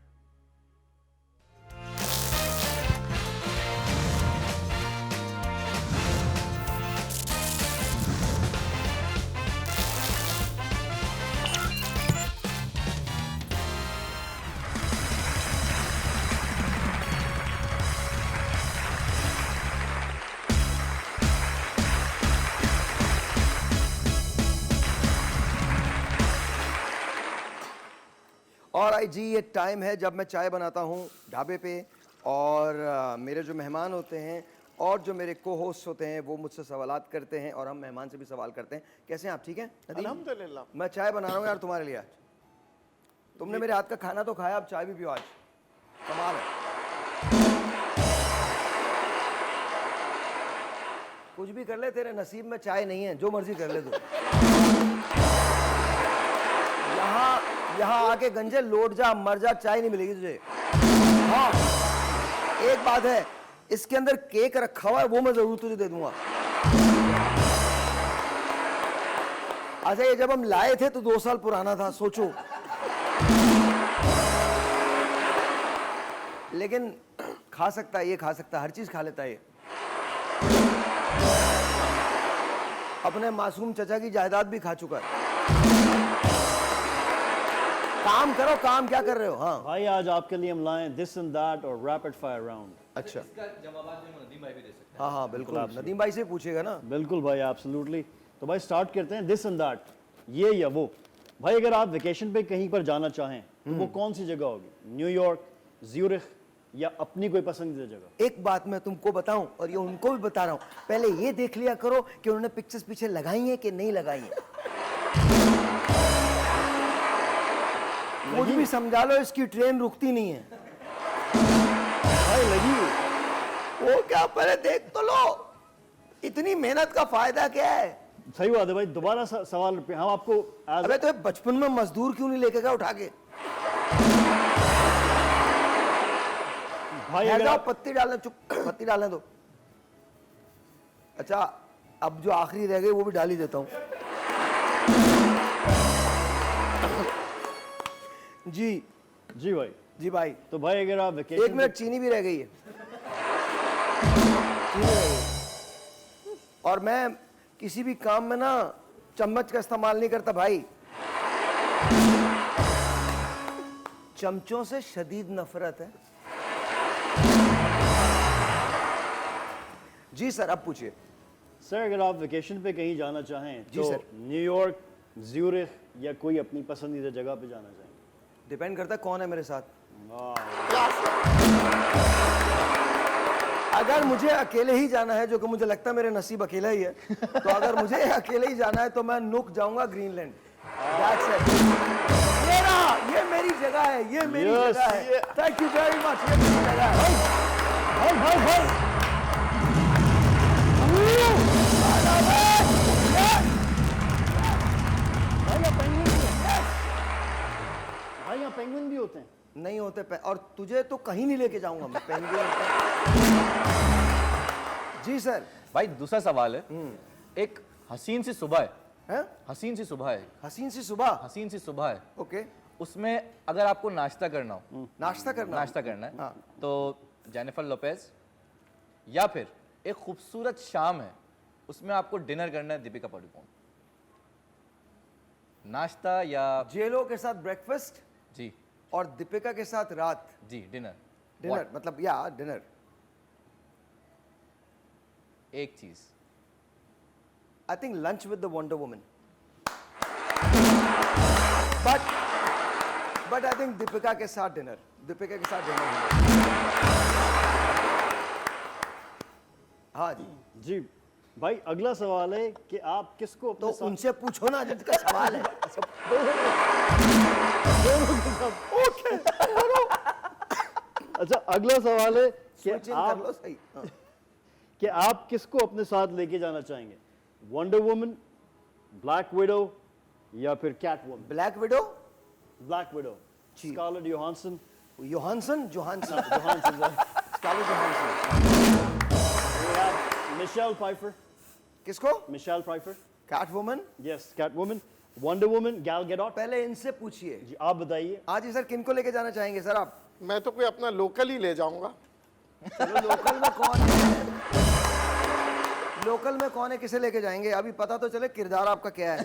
और आई जी, ये टाइम है जब मैं चाय बनाता हूँ ढाबे पे, और मेरे जो मेहमान होते हैं और जो मेरे को होस्ट होते हैं वो मुझसे सवालात करते हैं और हम मेहमान से भी सवाल करते हैं। कैसे हैं आप? ठीक हैं नदीम? अल्हम्दुलिल्लाह। मैं चाय बना रहा हूँ यार तुम्हारे लिए आज। तुमने मेरे हाथ का खाना तो खाया, अब चाय भी पियो आज। कमाल है। कुछ भी कर ले, तेरे नसीब में चाय नहीं है, जो मर्जी कर ले तू। यहाँ आके गंजे लौट जा, मर जा, चाय नहीं मिलेगी तुझे। हाँ, एक बात है, इसके अंदर केक रखा हुआ है, वो मैं जरूर तुझे दे दूंगा। अच्छा, ये जब हम लाए थे तो 2 साल पुराना था, सोचो। लेकिन खा सकता है, ये खा सकता है, हर चीज खा लेता है ये। अपने मासूम चचा की जायदाद भी खा चुका है। काम करो, काम क्या कर रहे हो? हाँ भाई, आज आपके लिए हम लाएं दिस एंड दैट और रैपिड फायर राउंड। अच्छा, इसका जवाब जो नदीम भाई भी दे सकते हाँ हाँ बिल्कुल, नदीम भाई से पूछेगा ना। बिल्कुल भाई, एब्सोल्युटली। तो भाई स्टार्ट करते हैं, दिस एंड दैट, ये या वो। भाई अगर आप वेकेशन पे कहीं पर जाना चाहें तो वो कौन सी जगह होगी? न्यूयॉर्क, ज्यूरिख या अपनी कोई पसंदीदा जगह? एक बात मैं तुमको बताऊं और ये उनको भी बता रहा हूं, पहले ये देख लिया करो कि उन्होंने पिक्चर्स पीछे लगाई हैं कि नहीं लगाई हैं। मुझ भी समझा लो, इसकी ट्रेन रुकती नहीं है। भाई लगी वो क्या, पहले देख तो लो। इतनी मेहनत का फायदा क्या है? सही बात है भाई। दोबारा सवाल हम आपको अबे तो बचपन में मजदूर क्यों नहीं लेके गया उठा के? भाई अगर जाओ, आप पत्ती डालने, चुप, पत्ती डालने दो। अच्छा, अब जो आखिरी रह गई वो भी डाल ही देता हूं। जी जी भाई, जी भाई, तो भाई अगर आप 1 वेकेशन मिनट, चीनी भी रह गई है। चीनी रह गई है। और मैं किसी भी काम में ना चम्मच का इस्तेमाल नहीं करता भाई। चमचों से शदीद नफरत है। जी सर, अब पूछिए। सर अगर आप वेकेशन पे कहीं जाना चाहें जी तो सर। न्यूयॉर्क, ज्यूरिख या कोई अपनी पसंदीदा जगह पे जाना चाहें? डिपेंड करता है कौन है मेरे साथ। क्लास अगर मुझे अकेले ही जाना है, जो कि मुझे लगता है मेरे नसीब अकेला ही है, तो अगर मुझे अकेले ही जाना है तो मैं नुक जाऊंगा ग्रीनलैंड। That's it. ये रहा, ये मेरी जगह है, ये मेरी Yes, जगह है। थैंक यू वेरी मच, ये मेरी जगह है। भाई भाई भाई भाई यहाँ पेंगुइन भी होते हैं। नहीं होते और तुझे तो कहीं नहीं लेके जाऊंगा मैं पेंगुइन। जी सर। भाई दूसरा सवाल है, एक हसीन सी सुबह है, हैं? हसीन सी सुबह है, हसीन सी सुबह। हसीन सी सुबह है, ओके, उसमें अगर आपको नाश्ता करना हो, नाश्ता करना। नाश्ता करना है, हाँ। तो जेनिफर लोपेज, या फिर एक खूबसूरत शाम है उसमें आपको डिनर करना है दीपिका पादुकोण, नाश्ता या जेलो के साथ ब्रेकफास्ट जी और दीपिका के साथ रात जी डिनर, डिनर, मतलब या डिनर। एक चीज, I think lunch with the Wonder Woman. But I think Deepika के साथ डिनर, दीपिका के साथ डिनर। हाँ जी। जी भाई अगला सवाल है कि आप किसको तो अपने साथ उनसे पूछो ना जिनका सवाल है। ओके अच्छा अगला सवाल है कि Switch in कर आप लो सही। हाँ। कि आप किसको अपने साथ लेके जाना चाहेंगे, वंडर वुमन, ब्लैक विडो या फिर Cat Woman? Black Widow, Black Widow, जी। Scarlett Johansson, Johansson, Johansson, Johansson, Scarlett Johansson. Michelle Pfeiffer, किसको? Michelle Pfeiffer, Cat Woman. Yes Cat Woman, Wonder Woman, Gal Gadot. पहले इनसे पूछिए। जी आप बताइए। हाँ जी सर, किनको लेके जाना चाहेंगे सर आप? मैं तो कोई अपना लोकल ही ले जाऊंगा। चलो लोकल में कौन है? लोकल में कौन है, किसे लेके जाएंगे? अभी पता तो चले किरदार आपका क्या है।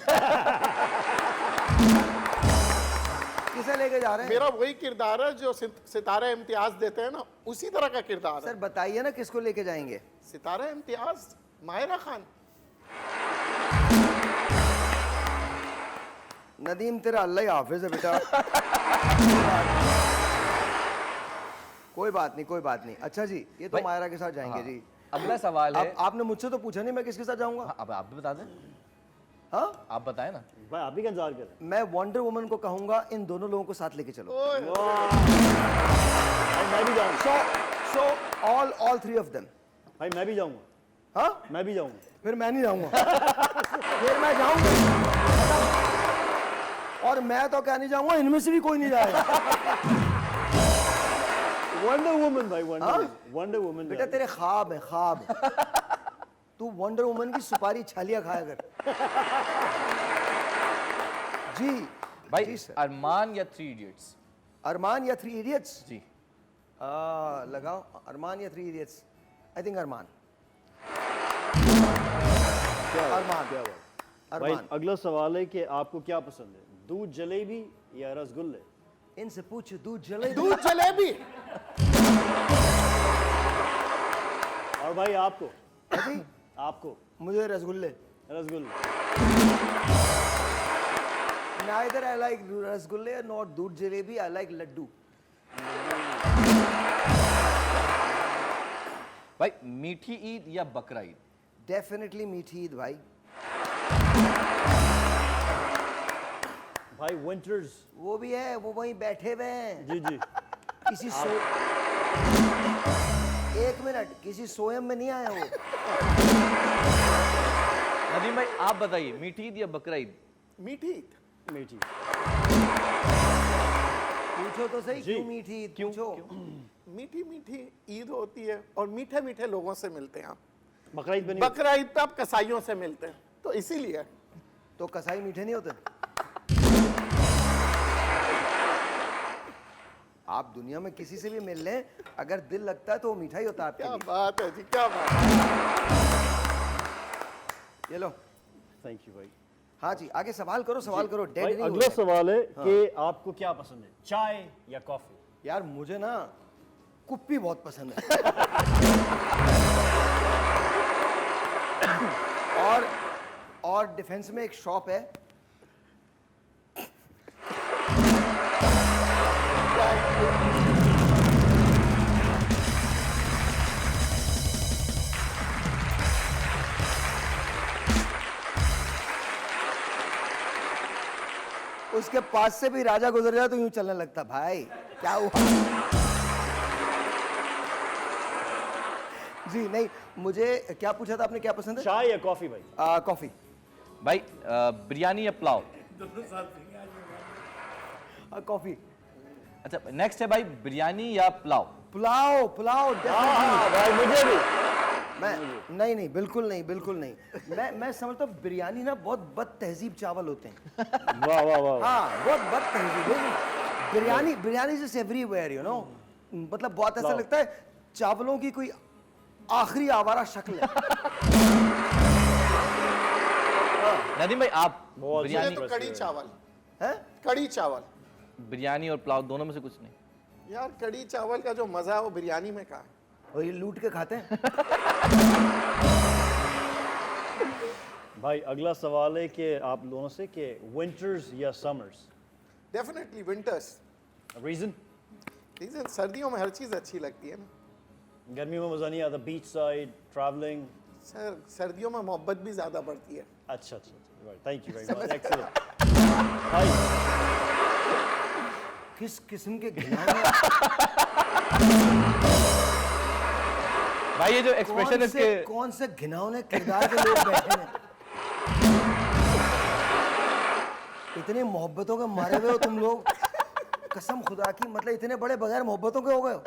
किसे लेके जा रहे हैं? मेरा वही किरदार है जो सितारा इम्तियाज देते हैं ना, उसी तरह का किरदार सर है। बताइए ना किसको लेके जाएंगे? सितारा इम्तियाज, मायरा खान। नदीम तेरा अल्लाह ही हाफिज है बेटा। कोई बात नहीं, कोई बात नहीं। अच्छा जी, ये तो भाई- मायरा के साथ जाएंगे जी। अगला सवाल है। अब आपने मुझसे तो पूछा नहीं मैं किसके साथ जाऊंगा। हाँ, अब आप भी बता दें, हाँ, आप बताएं ना। भाई आप ही का इंतजार करें। मैं वंडर वुमन को कहूंगा इन दोनों लोगों को साथ लेके चलो। ओए, भाई मैं भी जाऊंगा, So all three of them। भाई मैं भी जाऊंगा, हाँ, मैं भी जाऊंगा। फिर मैं नहीं जाऊंगा। फिर मैं जाऊंगा और मैं तो क्या नहीं जाऊंगा, इनमें से भी कोई नहीं जाएगा। वंडर वुमन भाई, हाँ? वंडर वुमन बेटा तेरे ख्वाब है, ख्वाब। तू वंडर वुमन की सुपारी छालियां खाया कर। जी भाई जी सर। अरमान या थ्री इडियट्स? अरमान या थ्री इडियट्स? जी लगाओ अरमान या थ्री इडियट्स। आई थिंक अरमान। अरमान, भाई अरमान। अगला सवाल है कि आपको क्या पसंद है, दूध जलेबी या रसगुल्ले? इनसे पूछो दूध जलेबी। दूध जलेबी। और भाई आपको? जी, आपको? मुझे रसगुल्ले। रसगुल्ले। Neither I like रसगुल्ले nor दूध जलेबी, I like लड्डू। भाई मीठी ईद या बकरा ईद? डेफिनेटली मीठी ईद भाई। भाई विंटर्स। वो भी है, वो वहीं बैठे हुए हैं। जी जी किसी एक मिनट, किसी सोयम में नहीं आया वो। नदीम भाई आप बताइए, मीठी ईद या बकरा ईद? मीठी ईद। मीठी। पूछो तो सही, जी। क्यों मीठी ईद? पूछो। मीठी मीठी ईद होती है और मीठे मीठे लोगों से मिलते हैं आप। बकरा ईद बनी। बकरा ईद पे आप कसाईयों से मिलते हैं, तो इसीलिए। तो कसाई मीठे नहीं होते? आप दुनिया में किसी से भी मिल लें, अगर दिल लगता है तो वो मीठा ही होता है आपके क्या लिए। बात है जी, क्या बात है। ये लो। थैंक यू भाई। हाँ जी, आगे सवाल करो, सवाल करो। डेड भाई नहीं अगला हो जाए। सवाल है कि आपको क्या पसंद है, चाय या कॉफी? यार मुझे ना कुप्पी बहुत पसंद है। और डिफेंस में एक शॉप है। उसके पास से भी राजा गुजर जाए तो यूं चलने लगता। भाई क्या हुआ? जी नहीं, मुझे क्या पूछा था आपने, क्या पसंद है? चाय या कॉफी भाई? कॉफी। भाई बिरयानी या पुलाव? कॉफी। अच्छा नेक्स्ट है भाई, बिरयानी या पुलाव? पुलाव, पुलाव हाँ भाई मुझे भी। मैं नहीं, बिल्कुल नहीं, बिल्कुल नहीं। मैं समझता हूँ बिरयानी ना बहुत बद तहजीब चावल होते हैं। वाह वाह वाह। हाँ, बहुत बद तहजीब। Biryani is everywhere, you know. मतलब बहुत ऐसा लगता है चावलों की कोई आखिरी आवारा शक्ल है। नदीम भाई आप बहुत मुझे बिरयानी, तो कड़ी चावल, है? कड़ी चावल। बिरयानी और पुलाव दोनों में से कुछ नहीं? यार कड़ी चावल का जो मजा है वो बिरयानी में कहाँ है? और ये लूट के खाते हैं। भाई अगला सवाल है कि आप दोनों से कि विंटर्स या summers? Definitely winters. Reason? Reason सर्दियों में हर चीज अच्छी लगती है ना गर्मियों में मजा नहीं आता, बीच साइड ट्रैवलिंग? सर, सर्दियों में मोहब्बत भी ज्यादा बढ़ती है। अच्छा अच्छा, thank you very much, excellent. भाई किस किस्म के घिनौने भाई ये जो एक्सप्रेशन इसके, कौन से घिनौने किरदार के लोग बैठे हैं? इतनी मोहब्बतों के मारे हुए हो तुम लोग, कसम खुदा की। मतलब इतने बड़े बगैर मोहब्बतों के हो गए हो।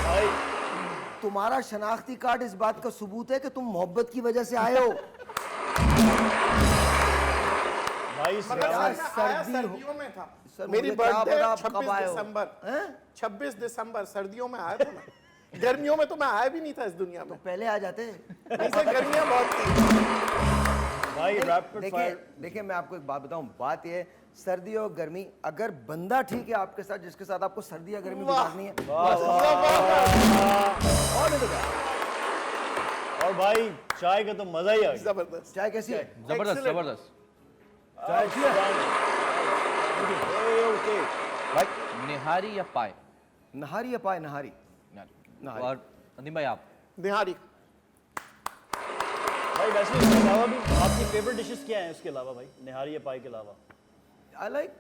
भाई तुम्हारा शनाख्ती कार्ड इस बात का सबूत है कि तुम मोहब्बत की वजह से आए हो। भाई मगर यार, सर मैं आया सर्दी हो- सर्दियों में था। सर, मेरी मुझे क्या बर्थडे पता आप कब 26 आए हो? दिसंबर। हैं? 26 दिसंबर सर्दियों में आया था मैं। गर्मियों में तो मैं आया भी नहीं था इस दुनिया में। पहले आ जाते। नहीं सर, गर्मियां बहुत थी। भाई रैपिड देखिए फायर। देखिए, मैं आपको एक बात बताऊं। बात ये है, सर्दी और गर्मी, अगर बंदा ठीक है आपके साथ, जिसके साथ आपको सर्दी या गर्मी गुजारनी है, और नहीं तो क्या। और भाई चाय का तो मजा ही आ गया। जबरदस्त। चाय कैसी है? जबरदस्त Excellent. जबरदस्त। चाय अच्छी है? ओके। भाई निहारी या पाए? नहारी या पाए? नहारी। निहारी। और नदीम भाई आप? निहारी। भाई वैसे इसके अलावा भी आपकी फेवरेट डिशेस क्या हैं इसके अलावा भाई, निहारी या पाई के अलावा? आई लाइक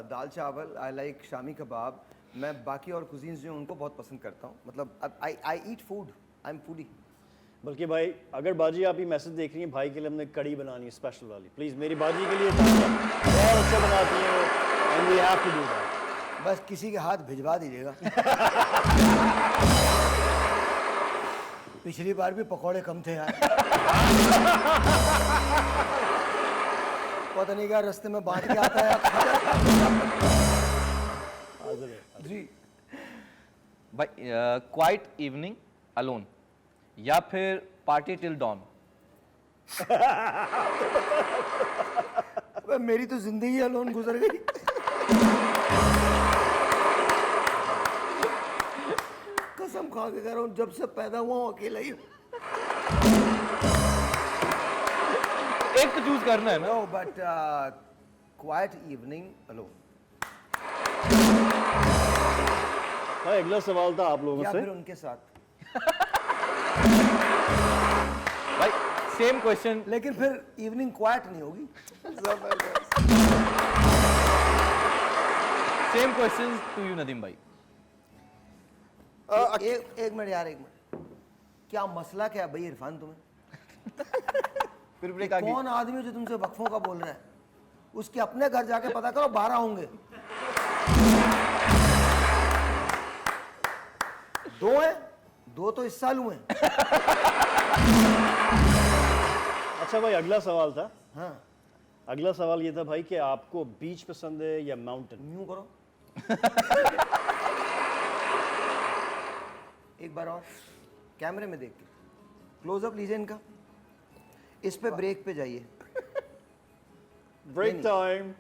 दाल चावल, आई लाइक शामी कबाब। मैं बाकी और कुजीन्स जो हैं उनको बहुत पसंद करता हूँ। मतलब I eat food, I am foodie. बल्कि भाई अगर बाजी आप ये मैसेज देख रही हैं, भाई के लिए हमने कड़ी बनानी है स्पेशल वाली, प्लीज़ मेरी बाजी के लिए बहुत अच्छा बनाती हैं वो, and we have to do that. बस किसी के हाथ भिजवा दीजिएगा। पिछली बार भी पकौड़े कम थे यार। पता नहीं क्या रास्ते में बांट के आता है। जी। भाई क्वाइट इवनिंग अलोन या फिर पार्टी टिल डॉन? अबे मेरी तो जिंदगी अलोन गुजर गई। कसम खा के कह रहा हूँ, जब से पैदा हुआ हूँ अकेला ही हूँ। एक तो चूज करना है ना। No, but quiet evening alone. भाई अगला सवाल था आप लोगों या से, फिर उनके साथ। भाई सेम क्वेश्चन। लेकिन फिर इवनिंग क्वाइट नहीं होगी। Same question to you Nadeem भाई। एक मिनट यार, एक मिनट। क्या मसला क्या है भाई इरफान तुम्हें? फिर ब्रेक आ गई। कौन आदमी जो तुमसे वक्फों का बोल रहा है? उसके अपने घर जाके पता करो, 12 होंगे। 2 हैं, 2 तो इस साल हुए। अच्छा भाई अगला सवाल था, हाँ, अगला सवाल ये था भाई कि आपको बीच पसंद है या माउंटेन? यूं करो। एक बार और कैमरे में देख के क्लोजअप लीजिए इनका। इस पे ब्रेक पे जाइए। Break time.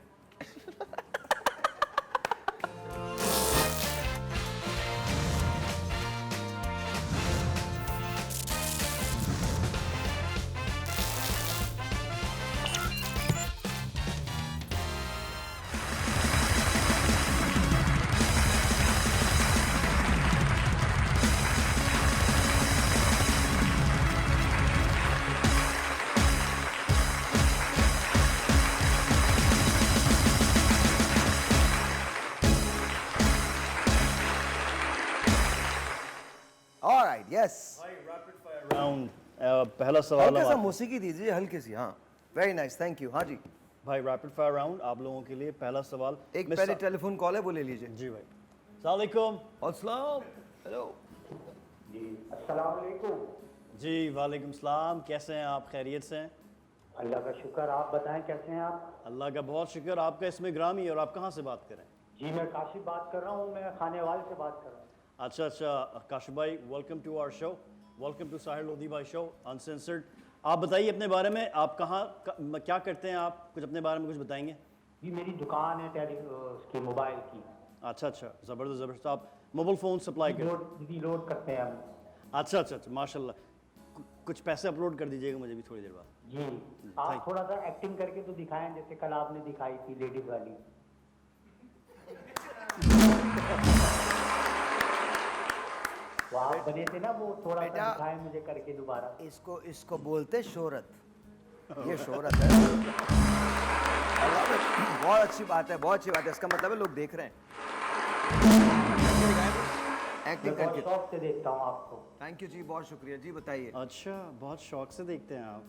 यस राउंड पहला सवाल हल्का सा हमारा- मौसीकी दीजिए, हल्की सी। हाँ, वेरी नाइस, थैंक यू। हाँ जी, भाई रैपिड फायर राउंड आप लोगों के लिए पहला सवाल एक मिस- पहले टेलीफोन कॉल है, वो ले लीजिए। जी भाई अस्सलाम वालेकुम। अस्सलाम, हेलो। जी वालेकुम सलाम, कैसे हैं आप? खैरियत से हैं? अल्लाह का शुक्र। आप बताएं कैसे हैं आप? अल्लाह का बहुत शुक्र। आपका इसमें ग्रामी और आप कहाँ से बात करें? जी मैं काशिफ बात कर रहा हूँ, मैं खानेवाल से बात कर रहा हूँ। अच्छा अच्छा काशिफ भाई, welcome to our show, welcome to Sahir Lodhi भाई शो अनसेंसर्ड। आप बताइए अपने बारे में, आप क्या करते हैं? आप कुछ अपने बारे में कुछ बताएंगे? जी मेरी दुकान है उसकी मोबाइल की। अच्छा अच्छा, ज़बरदस्त ज़बरदस्त। आप मोबाइल फ़ोन सप्लाई करते हैं? लोड करते हैं हम। अच्छा अच्छा अच्छा, माशाल्लाह। कुछ पैसे अपलोड कर दीजिएगा मुझे भी थोड़ी देर बाद। जी आप थोड़ा सा एक्टिंग करके तो दिखाएं, जैसे कल आपने दिखाई थी लेडीज वाली। वो आप बने थे ना, वो थोड़ा सा बेटा, दिखाएं मुझे करके दोबारा। इसको बोलते शोहरत, ये शोहरत है। बहुत अच्छी बात है, बहुत अच्छी बात है। इसका मतलब है लोग देख रहे हैं। एक्टिंग मैं बहुत करके। शौक से देखता हूँ आपको। थैंक यू जी, बहुत शुक्रिया जी। बताइए। अच्छा, बहुत शौक से देखते हैं आप,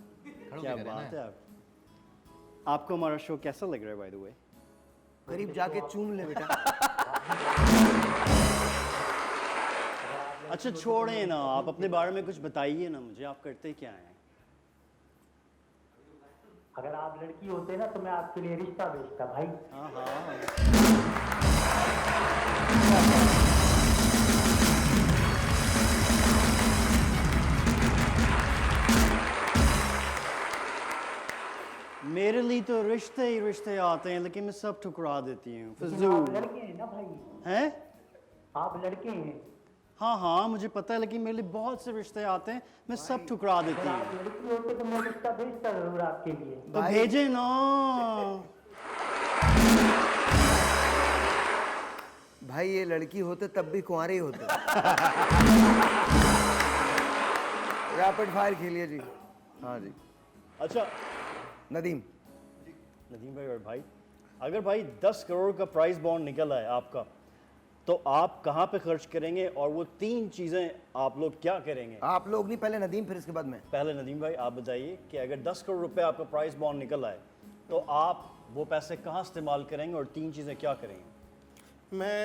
खड़ो क्या भी करें बात ना। है आप। आपको हमारा शो कैसा लग रहा है बाय द वे? करीब जाके चूम ले बेटा। अच्छा छोड़े ना, आप अपने बारे में कुछ बताइए ना मुझे, आप करते क्या हैं? अगर आप लड़की होते ना तो मैं आपके लिए रिश्ता भेजता भाई। हाँ हाँ, मेरे लिए तो रिश्ते ही रिश्ते आते हैं, लेकिन मैं सब ठुकरा देती हूँ। लेकिन फजूल आप लड़के हैं ना भाई, हैं? आप लड़के हैं। हाँ हाँ मुझे पता है, लेकिन मेरे लिए बहुत से रिश्ते आते हैं, मैं सब ठुकरा देती अगर हूँ। आप लड़की होते तो मैं रिश्ता भेजता जरूर आपके लिए। तो भेजे ना। भाई ये लड़की होते तब भी कुंवारे ही होते। रैपिड फायर खेलिए जी। हाँ जी, अच्छा नदीम। नदीम भाई और भाई, अगर भाई 10 करोड़ का प्राइस बॉन्ड निकल आए आपका, तो आप कहाँ पे खर्च करेंगे और वो 3 चीज़ें आप लोग क्या करेंगे? आप लोग नहीं, पहले नदीम फिर इसके बाद मैं। पहले नदीम भाई आप बताइए कि अगर 10 करोड़ रुपए आपका प्राइस बॉन्ड निकल आए तो आप वो पैसे कहाँ इस्तेमाल करेंगे और 3 चीज़ें क्या करेंगे? मैं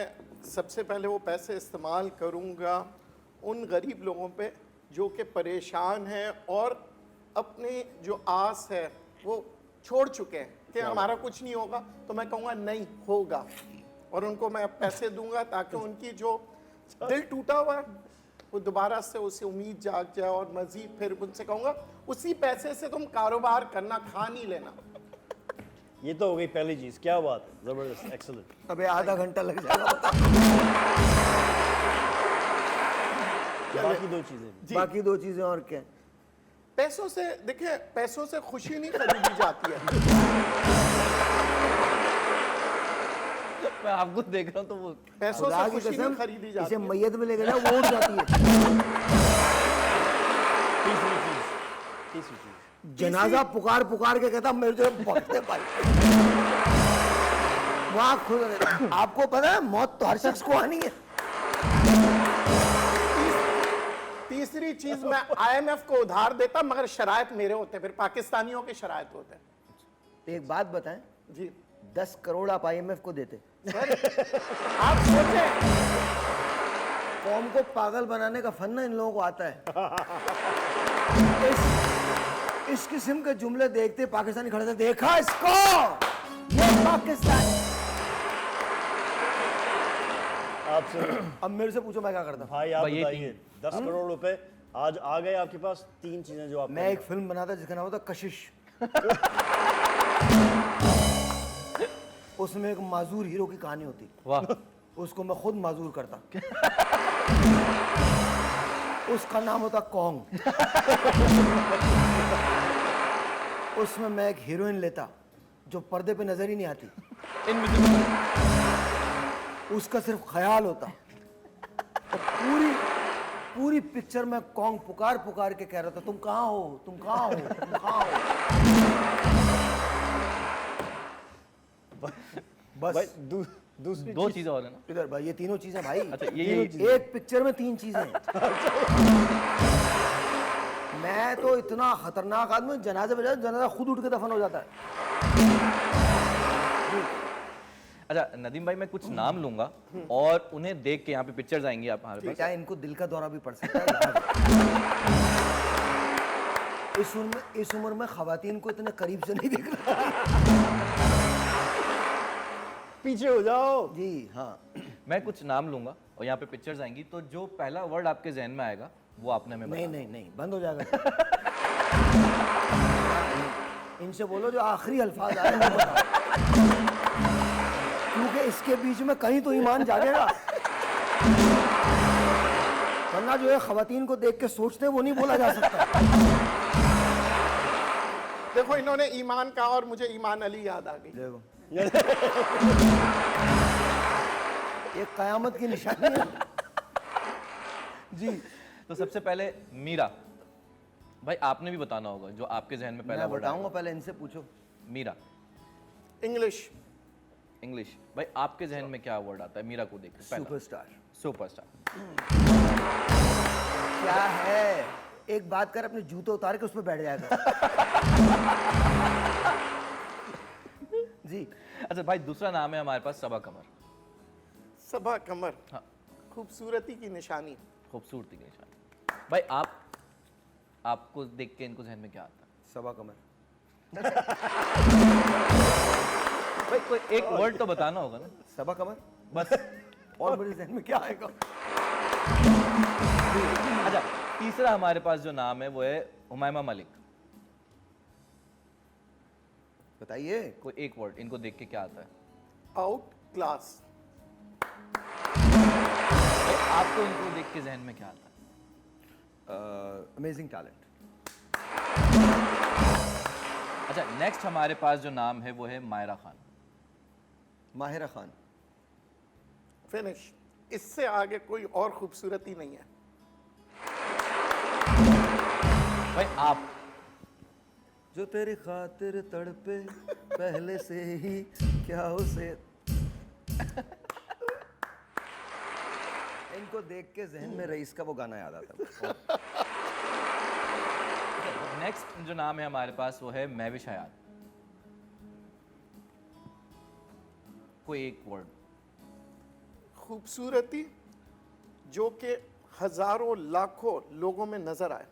सबसे पहले वो पैसे इस्तेमाल करूंगा उन गरीब लोगों पे जो कि परेशान हैं और अपनी जो आस है वो छोड़ चुके हैं कि हमारा कुछ नहीं होगा, तो मैं कहूँगा नहीं होगा, और उनको मैं पैसे दूंगा ताकि उनकी जो दिल टूटा हुआ है वो दोबारा से उसे उम्मीद जाग जाए, और मज़ीद फिर उनसे कहूँगा उसी पैसे से तुम कारोबार करना, खा नहीं लेना। ये तो हो गई पहली चीज़। क्या बात है, ज़बरदस्त, एक्सीलेंट। अबे आधा घंटा लग जाएगा। बाकी 2 चीज़ें भी। बाकी 2 चीजें और क्या? पैसों से देखिए, पैसों से खुशी नहीं खरीदी जाती है। मैं आपको देख रहा हूँ तो वो पैसों खुदा से की खुशी कसम, नहीं खरीदी जाती इसे है। मैयत में लेके जाओ, वो उड़ जाती है। तीसरी चीज़। जनाजा पुकार पुकार के कहता मेरे जो भगते भाई। वहाँ खुद आपको पता है मौत तो हर शख्स को आनी है। तीसरी चीज, मैं IMF को उधार देता, मगर शराइत मेरे होते, फिर पाकिस्तानियों के शराइत होते। तो एक बात बताएं, जी 10 करोड़ आप IMF को देते, आप सोचें, कौम को पागल बनाने का फन ना इन लोगों को आता है। इस किस्म के जुमले देखते पाकिस्तानी खड़े थे, देखा इसको, ये पाकिस्तान। आपसे अब मेरे से पूछो मैं क्या करता। भाई आप भाई ये बताइए, 10 करोड़ रुपए आज आ गए आपके पास, 3 चीज़ें जो आप मैं एक फिल्म बनाता जिसका नाम होता कशिश। उसमें एक माजूर हीरो की कहानी होती, वाह उसको मैं खुद माजूर करता। उसका नाम होता कॉन्ग। उसमें मैं एक हीरोइन लेता जो पर्दे पे नजर ही नहीं आती, उसका सिर्फ ख्याल होता। और पूरी पिक्चर में कॉन्ग पुकार पुकार के कह रहा था, तुम कहाँ हो, तुम कहाँ हो, तुम कहाँ हो। बस भाई दूसरी दो चीजें और है ना। इधर भाई, ये तीनों चीजें भाई। अच्छा, एक पिक्चर में 3 चीजें हैं। मैं तो इतना खतरनाक आदमी, जनाजे बजा जनाजा खुद उठ के दफन हो जाता है। अच्छा नदीम भाई, मैं कुछ नाम लूंगा और उन्हें देख के यहाँ पे पिक्चर्स आएंगी आप हमारे पास। क्या इनको दिल का दौरा भी पड़ सकता है? इस उम्र में खवातीन को इतने करीब से नहीं देख रहा। पीछे हो जाओ। जी हाँ, मैं कुछ नाम लूंगा और यहाँ पे पिक्चर्स आएंगी, तो जो पहला वर्ड आपके जहन में आएगा वो आपने हमें नहीं बताना। नहीं नहीं, बंद हो जाएगा। इनसे बोलो जो आखिरी अल्फाज आए वो बताओ, क्योंकि इसके बीच में कहीं तो ईमान जागेगा, वरना जो है खवातीन को देख के सोचते हैं वो नहीं बोला जा सकता। देखो इन्होंने ईमान कहा और मुझे ईमान अली याद आ गई। देखो ये कयामत की निशानी है। जी, तो सबसे पहले मीरा भाई, आपने भी बताना होगा जो आपके जहन में पहला मैं वर्ड बताऊंगा, आएगा। पहले इनसे पूछो। मीरा, इंग्लिश। इंग्लिश। भाई आपके जहन में क्या वर्ड आता है मीरा को देख के? पहला सुपरस्टार। सुपरस्टार। क्या है, एक बात कर, अपने जूते उतार के उस पर बैठ जाएगा। जी, अच्छा भाई, दूसरा नाम है हमारे पास सबा कमर। सबा कमर, हाँ, खूबसूरती की निशानी। खूबसूरती की निशानी। भाई आपको देख के इनको जहन में क्या आता है? सबा कमर। भाई कोई एक वर्ड तो बताना होगा ना। सबा कमर बस। और मेरे जहन में क्या आएगा? अच्छा, तीसरा हमारे पास जो नाम है वो है हुमायमा मलिक। बताइए। कोई एक वर्ड इनको देख के क्या आता है? Out class. भाई आपको इनको देख के जहन में क्या आता है? Amazing talent. अच्छा, नेक्स्ट हमारे पास जो नाम है वो है मायरा खान। माहिरा खान। फिनिश। इससे आगे कोई और खूबसूरती नहीं है। भाई आप जो तेरी खातिर तड़पे पहले से ही, क्या उसे इनको देख के जहन में रईस का वो गाना याद आता है। नेक्स्ट जो नाम है हमारे पास वो है महविश हयात। कोई एक वर्ड। खूबसूरती जो कि हजारों लाखों लोगों में नजर आए।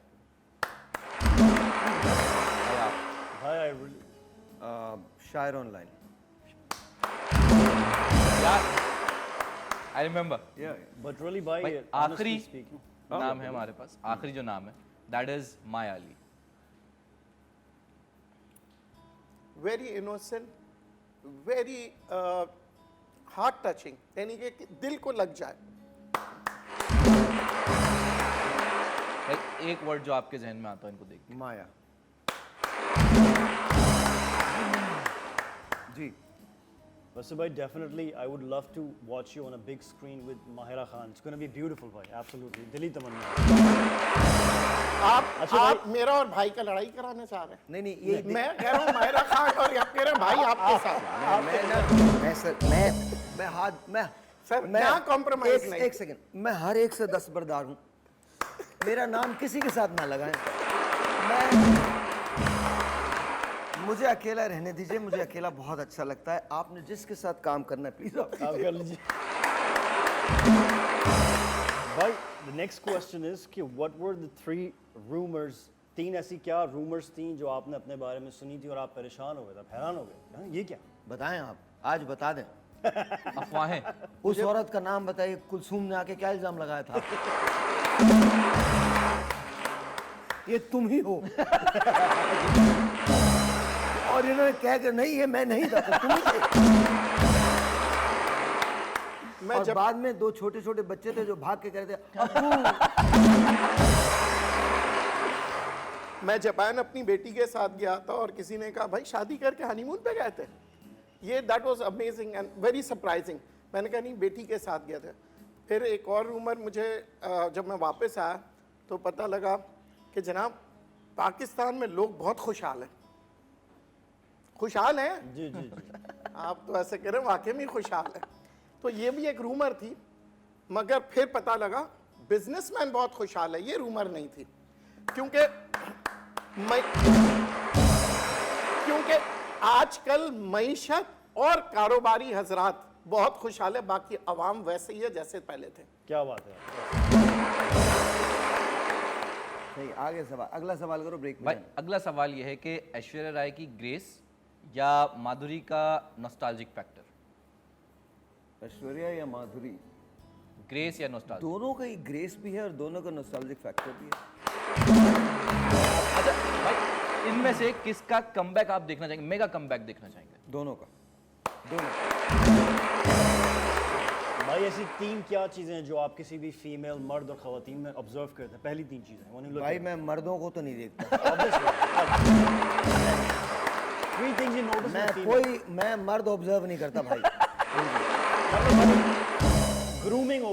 भाई आप भाई आई रियली शायर ऑनलाइन। यार, आई रिमेम्बर। बट रियली भाई भाई honestly आखिरी speaking, नाम है हमारे पास, आखिरी जो नाम है that is Maya Ali. Very innocent, very heart touching, यानी कि दिल को लग जाए। भाई एक वर्ड जो आपके जहन में आता है इनको देख के। माया। जी, वैसे भाई definitely I would love to watch you on a big screen with Mahira Khan. It's gonna be beautiful भाई, एब्सोल्युटली दिली तमन्ना। आप मेरा और भाई का लड़ाई कराना चाह रहे हैं? नहीं नहीं, ये मैं कह रहा हूँ मायरा खान और आप कह रहे हैं भाई आपके साथ। मैं सर, यहाँ compromise नहीं। एक सेकंड, मैं हर एक से दस्तबरदार हूँ। मेरा नाम किसी के साथ ना लगाएं। मुझे अकेला रहने दीजिए, मुझे अकेला बहुत अच्छा लगता है। आपने जिसके साथ काम करना है प्लीज आप आप कर लीजिए। भाई द नेक्स्ट क्वेश्चन इज कि व्हाट वर द 3 रूमर्स, 3 ऐसी क्या रूमर्स थी जो आपने अपने बारे में सुनी थी और आप परेशान हो गए थे, हैरान हो गए? हाँ, ये क्या? बताएं, आप आज बता दें। अफवाहें। उस औरत का नाम बताइए, कुलसूम ने आके क्या इल्जाम लगाया था? ये तुम ही हो। और इन्होंने कह के नहीं, ये मैं नहीं था, तो तुम ही थे। और बाद में 2 छोटे छोटे बच्चे थे जो भाग के कह रहे थे अब्बू। मैं जापान अपनी बेटी के साथ गया था और किसी ने कहा भाई शादी करके हनीमून पे गए थे। ये that was amazing and very surprising. मैंने कहा नहीं, बेटी के साथ गए थे। फिर एक और रूमर मुझे जब मैं वापस आया तो पता लगा कि जनाब पाकिस्तान में लोग बहुत खुशहाल हैं, खुशहाल हैं जी जी जी आप? तो ऐसे कह रहे हैं, वाकई में खुशहाल है। तो ये भी एक रूमर थी, मगर फिर पता लगा बिजनेसमैन बहुत खुशहाल है, ये रूमर नहीं थी। क्योंकि आजकल मईशत और कारोबारी हजरात बहुत खुशहाल है, बाकी अवाम वैसे ही है जैसे पहले थे। क्या बात है। नहीं, आगे सवाल, अगला सवाल करो ब्रेक में भाई जाना। अगला सवाल यह है कि ऐश्वर्या राय की ग्रेस या माधुरी का नॉस्टैल्जिक फैक्टर? ऐश्वर्या या माधुरी, ग्रेस या नॉस्टैल्जिक? दोनों का ही ग्रेस भी है और दोनों का नॉस्टैल्जिक फैक्टर भी है। अच्छा भाई, इनमें से किसका कमबैक आप देखना चाहेंगे, मेगा कमबैक देखना चाहेंगे? दोनों का, दोनों का। भाई ऐसी 3 क्या चीज़ें हैं जो आप किसी भी फीमेल, मर्द और ख़वातीन में ऑब्जर्व करते हैं? पहली 3 चीज़ें when you look भाई at मैं मर्दों को तो नहीं देखता। them. 3 things you notice in मैं मर्द ऑब्जर्व नहीं करता भाई। ग्रूमिंग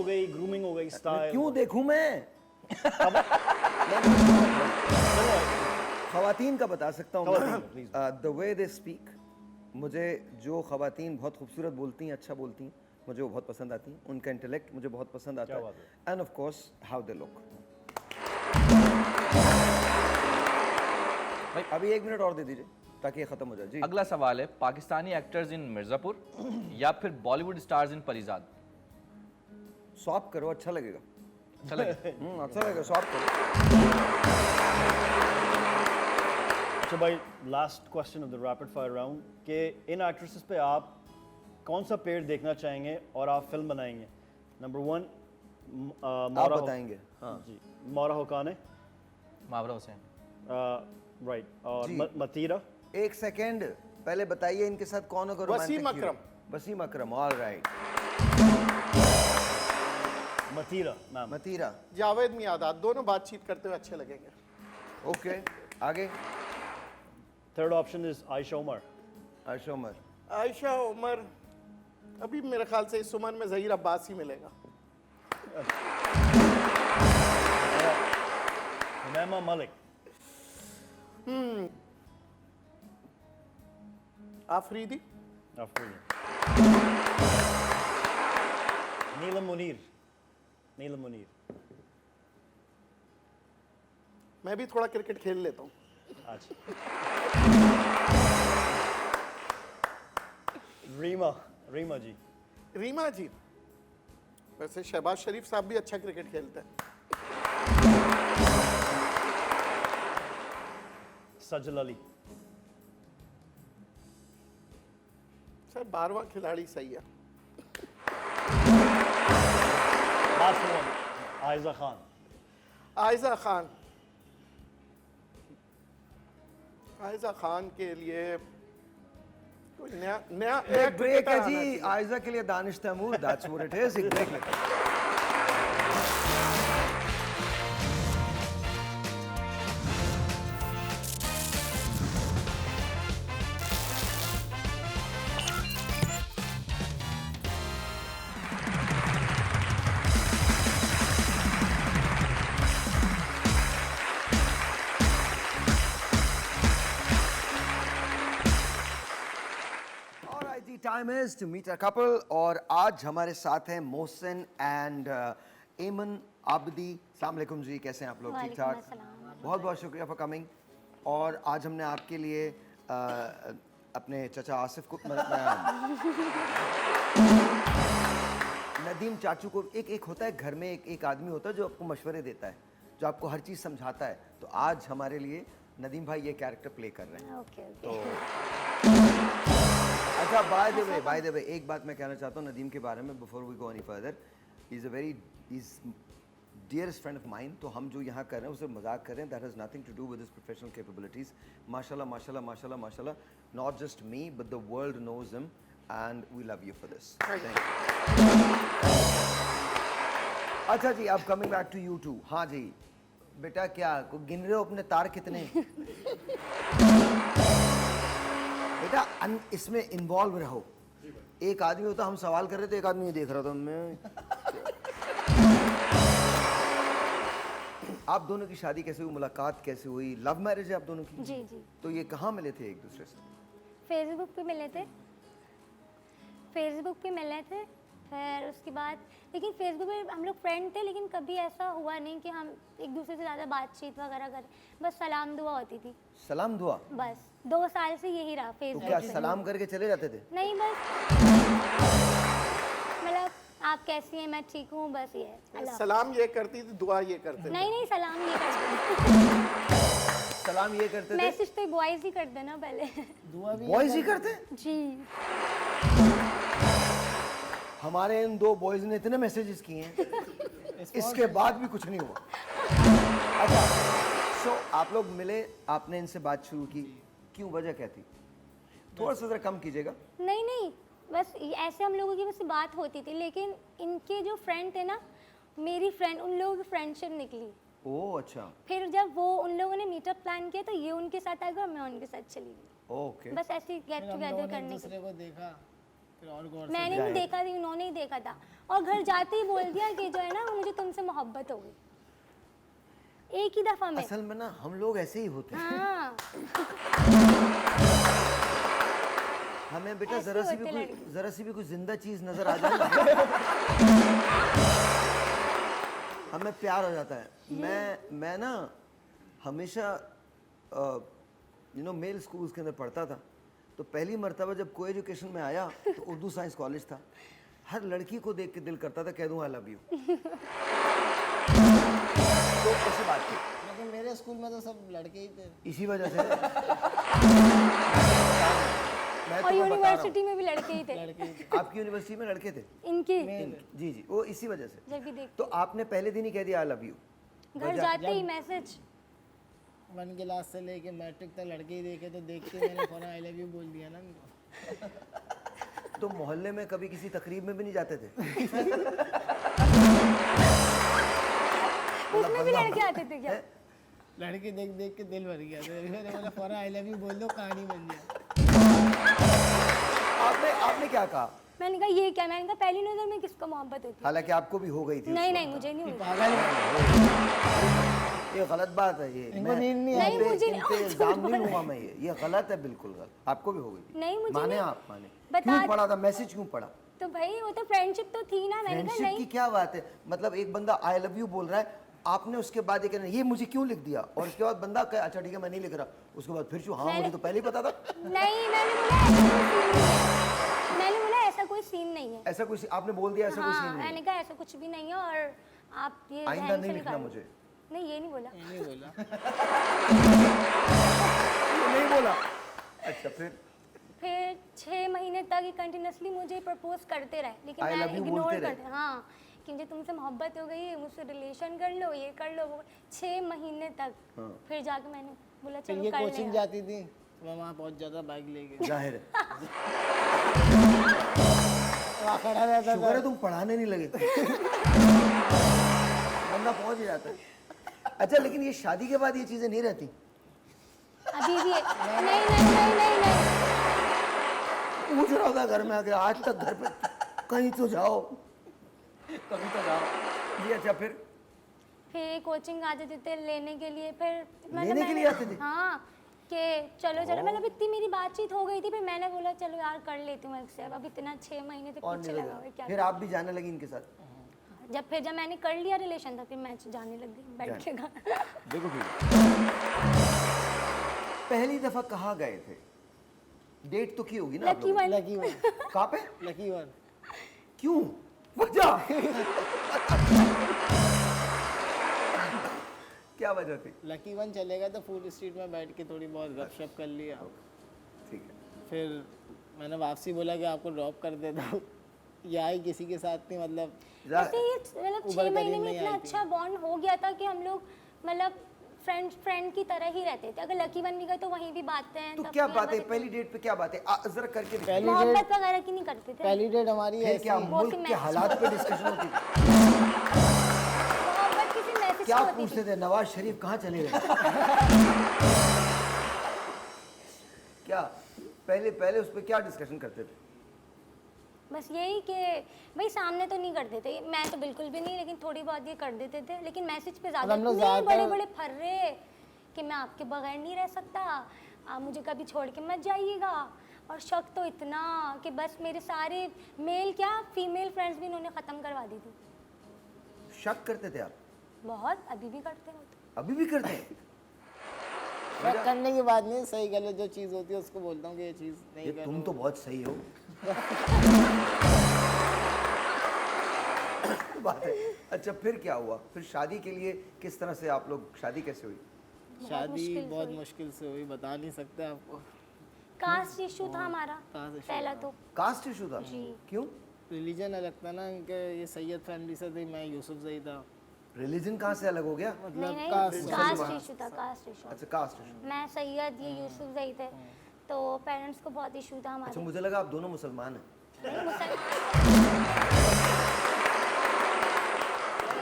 हो गई स्टाइल। क्यों देखूं मैं? खवातीन का बता सकता हूँ खवातीन का, please। The way they speak, मुझे जो खवातीन बहुत खूबसूरत बोलती हैं, अच्छा बोलती हैं, मुझे वो बहुत पसंद आती हैं। उनका इंटेलेक्ट मुझे बहुत पसंद आता क्या है, बात end of course how they look. भाई अभी 1 मिनट और दे दीजिए ताकि ये खत्म हो जाए। जी अगला सवाल है, पाकिस्तानी एक्टर्स इन मिर्जापुर या फिर बॉलीवुड स्टार्स इन परिजाद? स्वैप करो, अच्छा लगेगा। अच्छा लगे? अच्छा लगेगा, स्वैप करो। अच्छा भाई, last question of the rapid fire round कि इन एक्ट्रेसेस पे आप कौन सा पेड़ देखना चाहेंगे और आप फिल्म बनाएंगे? नंबर 1 आप बताएंगे। हाँ जी, मौरा हुकाने, मावरा हुसैन। राइट, और जी। मतीरा। 1 सेकेंड पहले बताइए इनके साथ कौन होगा Wasim romantic hero? Akram. Wasim Akram, all right. Mathira ma'am. Mathira, Javed Miandad, दोनों बातचीत करते हुए अच्छे लगेंगे। ओके। आगे third option is Ayesha Omar. Ayesha Omar. Ayesha Omar, अभी मेरे ख्याल से इस उम्र में ज़हीर अब्बास ही मिलेगा। हुमैमा मलिक। आफरीदी। नीलम मुनीर। नीलम मुनीर। मैं भी थोड़ा क्रिकेट खेल लेता हूँ। अच्छा। रीमा जी। रीमा जी, वैसे शहबाज शरीफ साहब भी अच्छा क्रिकेट खेलते हैं। सजल अली। सर 12वां खिलाड़ी सही है। Last one, Aiza Khan. आयजा खान, आयजा खान के लिए कोई नया नया एक ब्रेक है cricketer आना जी, चाहिए। आयजा के लिए Danish Taimoor, that's what it is. एक ब्रेक लेते हैं। Alright ji, time is to meet a couple और आज हमारे साथ हैं मोहसिन एंड एमन आबदी। अस्सलाम वालेकुम जी, कैसे हैं आप लोग? ठीक ठाक? बहुत बहुत शुक्रिया फॉर कमिंग। और आज हमने आपके लिए अपने चचा आसिफ को नदीम चाचू को, एक होता है घर में, एक आदमी होता है जो आपको मशवरे देता है, जो आपको हर चीज़ समझाता है। तो आज हमारे लिए नदीम भाई ये कैरेक्टर प्ले कर रहे हैं। तो अच्छा, बाय द वे एक बात मैं कहना चाहता हूँ नदीम के बारे में before we go any further. Is a very dearest friend of mine. तो हम जो यहाँ कर रहे हैं उसे मजाक कर रहे हैं, that has nothing to do with his professional capabilities. माशाल्लाह माशाल्लाह माशाल्लाह माशाल्लाह, not just me but the world knows him and we love you for this. अच्छा जी, अब coming back to you too. हाँ जी बेटा, क्या गिन रहे हो अपने तार कितने? बेटा इसमें इन्वॉल्व रहो। एक आदमी होता, हम सवाल कर रहे थे, एक आदमी देख रहा था। मैं आप दोनों की शादी कैसे हुई, मुलाकात कैसे हुई? लव मैरिज है आप दोनों की? जी जी। तो ये कहाँ मिले थे एक दूसरे से? फेसबुक पे मिले थे, फेसबुक पे मिले थे। फिर उसके बाद लेकिन फेसबुक पे हम लोग फ्रेंड थे, लेकिन कभी ऐसा हुआ नहीं कि हम एक दूसरे से ज़्यादा बातचीत वगैरह करें। बस सलाम दुआ होती थी, सलाम दुआ? बस 2 साल से यही रहा तो फेसबुक क्या पे। सलाम करके चले जाते थे? नहीं, बस मतलब आप कैसी हैं, मैं ठीक हूँ, बस ये है। अल्लाह। सलाम ये करती थी, दुआ ये करते थे। नहीं नहीं, सलाम ये करते सलाम ये करते थे? मैसेज तो बॉयज ही करते ना पहले। बॉयज ही करते? जी। हमारे इन 2 बॉयज ने इतने मैसेजेस किए हैं इसके बाद भी कुछ नहीं हुआ। अच्छा, सो आप लोग मिले, आपने इनसे बात शुरू की, क्यों, वजह क्या थी? थोड़ा सा जरा कम कीजिएगा। नहीं नहीं, बस ऐसे हम लोगों की बस बात होती थी, लेकिन इनके जो फ्रेंड थे ना, मेरी फ्रेंड, उन लोगों की फ्रेंडशिप निकली। ओह अच्छा, फिर जब वो उन लोगों ने मीटअप प्लान किया तो ये उनके साथ आ गया और मैं उनके साथ चली गई। ओके। बस ऐसे गेट टुगेदर करने के लिए। को देखा, फिर और गौर मैंने नहीं देखा थी, उन्होंने ही देखा था, और घर जाते ही बोल दिया कि जो है ना मुझे तुमसे मोहब्बत हो गई, एक ही दफा में। असल में ना हम लोग ऐसे ही होते हैं। हाँ। हमें बेटा ऐसे जरा सी भी कोई जिंदा चीज नजर आ जाए ना, हमें प्यार हो जाता है। मैं ना हमेशा मेल स्कूल्स के अंदर पढ़ता था, तो पहली मर्तबा जब को एजुकेशन में आया तो उर्दू साइंस कॉलेज था, हर लड़की को देख के दिल करता था कह दूं आई लव यू। तो ऐसी बात थी, लेकिन मेरे स्कूल में तो सब लड़के ही थे। इसी वजह से मैं और तुम्हें बता रहा हूँ। यूनिवर्सिटी में भी लड़के ही थे। आपकी यूनिवर्सिटी में लड़के थे? इनकी जी जी, वो इसी वजह से। जब भी देख तो आपने पहले दिन ही कह दिया आई लव यू? घर जाते ही मैसेज। 1 क्लास से लेके मैट्रिक तक लड़के ही देखे, तो देख के मैंने फौरन आई लव यू बोल दिया ना उनको। तो मोहल्ले में कभी किसी तकरीब में भी नहीं जाते थे? उसमें भी लड़के आते थे क्या? लड़के देख देख के दिल भर गया, तो मैंने बोला फौरन आई लव यू बोल दो, कहानी बन जाए। आपने क्या कहा? मैंने कहा ये क्या, मैंने कहा पहली नजर में किसको मोहब्बत होती हालांकि आपको भी हो गई थी। है? नहीं नहीं, मुझे नहीं हुई। ये गलत बात है, ये मैं नहीं, मुझे इन पे इल्जाम नहीं लूंगा मैं, ये गलत है, बिल्कुल गलत। आपको भी हो गई थी? नहीं, मुझे माने नहीं। आप माने? बता- क्यों पढ़ा था मैसेज, क्यों पढ़ा? तो भाई वो तो फ्रेंडशिप तो थी ना, मैंने कहा फ्रेंडशिप की नहीं। क्या बात है, मतलब एक बंदा आई लव यू बोल रहा है, आपने उसके बाद ये कहना ये मुझे क्यों लिख दिया, और उसके बाद बंदा कहे अच्छा ठीक है मैं नहीं लिख रहा, उसके बाद फिर हाँ मुझे तो पहले ही पता था। नहीं, मैंने बोला ऐसा कोई सीन नहीं है। ऐसा कुछ आपने बोल दिया, ऐसा कोई सीन हाँ, नहीं मैंने कहा ऐसा कुछ भी नहीं है, और आप ये आइंदा ध्यान नहीं से लिखना निकालो। मुझे। नहीं, ये नहीं बोला। नहीं बोला। ये नहीं बोला? अच्छा, फिर 6 महीने तक ये कंटिन्यूसली मुझे प्रपोज करते रहे, लेकिन I मैं love you इग्नोर बोलते रहे? करती। हाँ, कि मुझे तुमसे मोहब्बत हो गई है, मुझसे रिलेशन कर लो, ये कर लो, वो 6 महीने तक। फिर जाके मैंने बोला फिर चलो ये कर कोचिंग लेंगे। जाती थी, मैं वहाँ पहुँच जाता बाइक लेके, जाहिर है, वहाँ खड़ा रहता शुक्र है तुम पढ़ाने नहीं लगे, बंदा पहुंच ही जाता है। अच्छा, लेकिन ये शादी के बाद ये चीजें नहीं रहती? अभी भी नहीं नहीं नहीं नहीं नहीं। पूछ रहा था घर में आके, आज तक घर पे कहीं तो जाओ, कभी तो जाओ। जी अच्छा, फिर कोचिंग आ जाते थे लेने के लिए, फिर लेने के लिए आते थे? हाँ, कि चलो चलो, मतलब इतनी मेरी बातचीत हो गई थी, फिर मैंने बोला चलो यार कर लेती हूँ एक्सेप्ट, अब इतना 6 महीने तक और पीछे नहीं लगा हुआ है, लगा, क्या फिर आप भी जाने लगी इनके साथ? जब मैंने कर लिया रिलेशन था, फिर मैं जाने लग गई बैठ के घर। देखो पहली दफा कहाँ गए थे? डेट तो की होगी ना आप लकी लोगों ने? वन। लकी वन, कहाँ पे? Lucky one. क्यों, वजह क्या वजह थी? लकी वन चलेगा तो फूड स्ट्रीट में बैठ के थोड़ी बहुत गपशप कर लिया, ठीक है। फिर मैंने वापसी बोला कि आपको ड्रॉप कर देता हूँ, ये आई किसी के साथ नहीं, मतलब वैसे ये मतलब 6 उबर महीने करीब में नहीं इतना आई थी। अच्छा बॉन्ड हो गया था कि हम लोग मतलब फ्रेंड की तरह ही रहते थे। अगर लकी वन भी गए तो वहीं भी बातें तो तब क्या भी बात है, बस पहली डेट पे क्या बात है, जरा करके दिखाइए। पहली मोहब्बत वगैरह की नहीं करते थे। पहली डेट हमारी फिर ऐसी, क्या वो मुल्क सी के मैच। हालात पे डिस्कशन होती थी? मोहब्बत किसी मैसेज क्या से होती थी। पूछते थे, नवाज शरीफ कहाँ चले गए? क्या पहले उस पर क्या डिस्कशन करते थे? बस यही कि भाई सामने तो नहीं करते थे, मैं तो बिल्कुल भी नहीं, लेकिन थोड़ी बहुत ये कर देते थे, लेकिन मैसेज पे ज्यादा हम लोग इतने ज्यादा- बड़े बड़े फर्रे कि मैं आपके बगैर नहीं रह सकता, आप मुझे कभी छोड़ के मत जाइएगा, और शक तो इतना कि बस मेरे सारे मेल क्या फीमेल फ्रेंड्स भी इन्होंने ख़त्म करवा दी थी। शक करते थे आप? बहुत, अभी भी करते हो तो। अभी भी करते हैं? शक करने की बात नहीं, सही गलत जो चीज़ होती है उसको बोलता हूँ कि ये चीज़ नहीं ये करो। तुम तो बहुत सही हो। बात है। अच्छा फिर क्या हुआ? फिर शादी के लिए किस तरह से आप लोग, शादी कैसे हुई? शादी मुश्किल से बहुत हुई। मुश्किल से हुई, बता नहीं सकते आपको। कास्ट इशू था हमारा कास्ट इशू पहला तो। कास्ट इशू था? जी। क्यों? रिलीजन अलग था ना इनके, ये सैयद फैमिली से थे, मैं यूसुफ जई था। रिलीजन कहाँ से अलग हो गया? नहीं मतलब नहीं, कास्ट कास्ट इशू था, कास्ट इशू। अच्छा कास्ट इशू। मैं सैयद, ये यूसुफ जई थे, तो पेरेंट्स को बहुत इशू था अच्छा हमारे। मुझे लगा आप दोनों मुसलमान हैं। नहीं,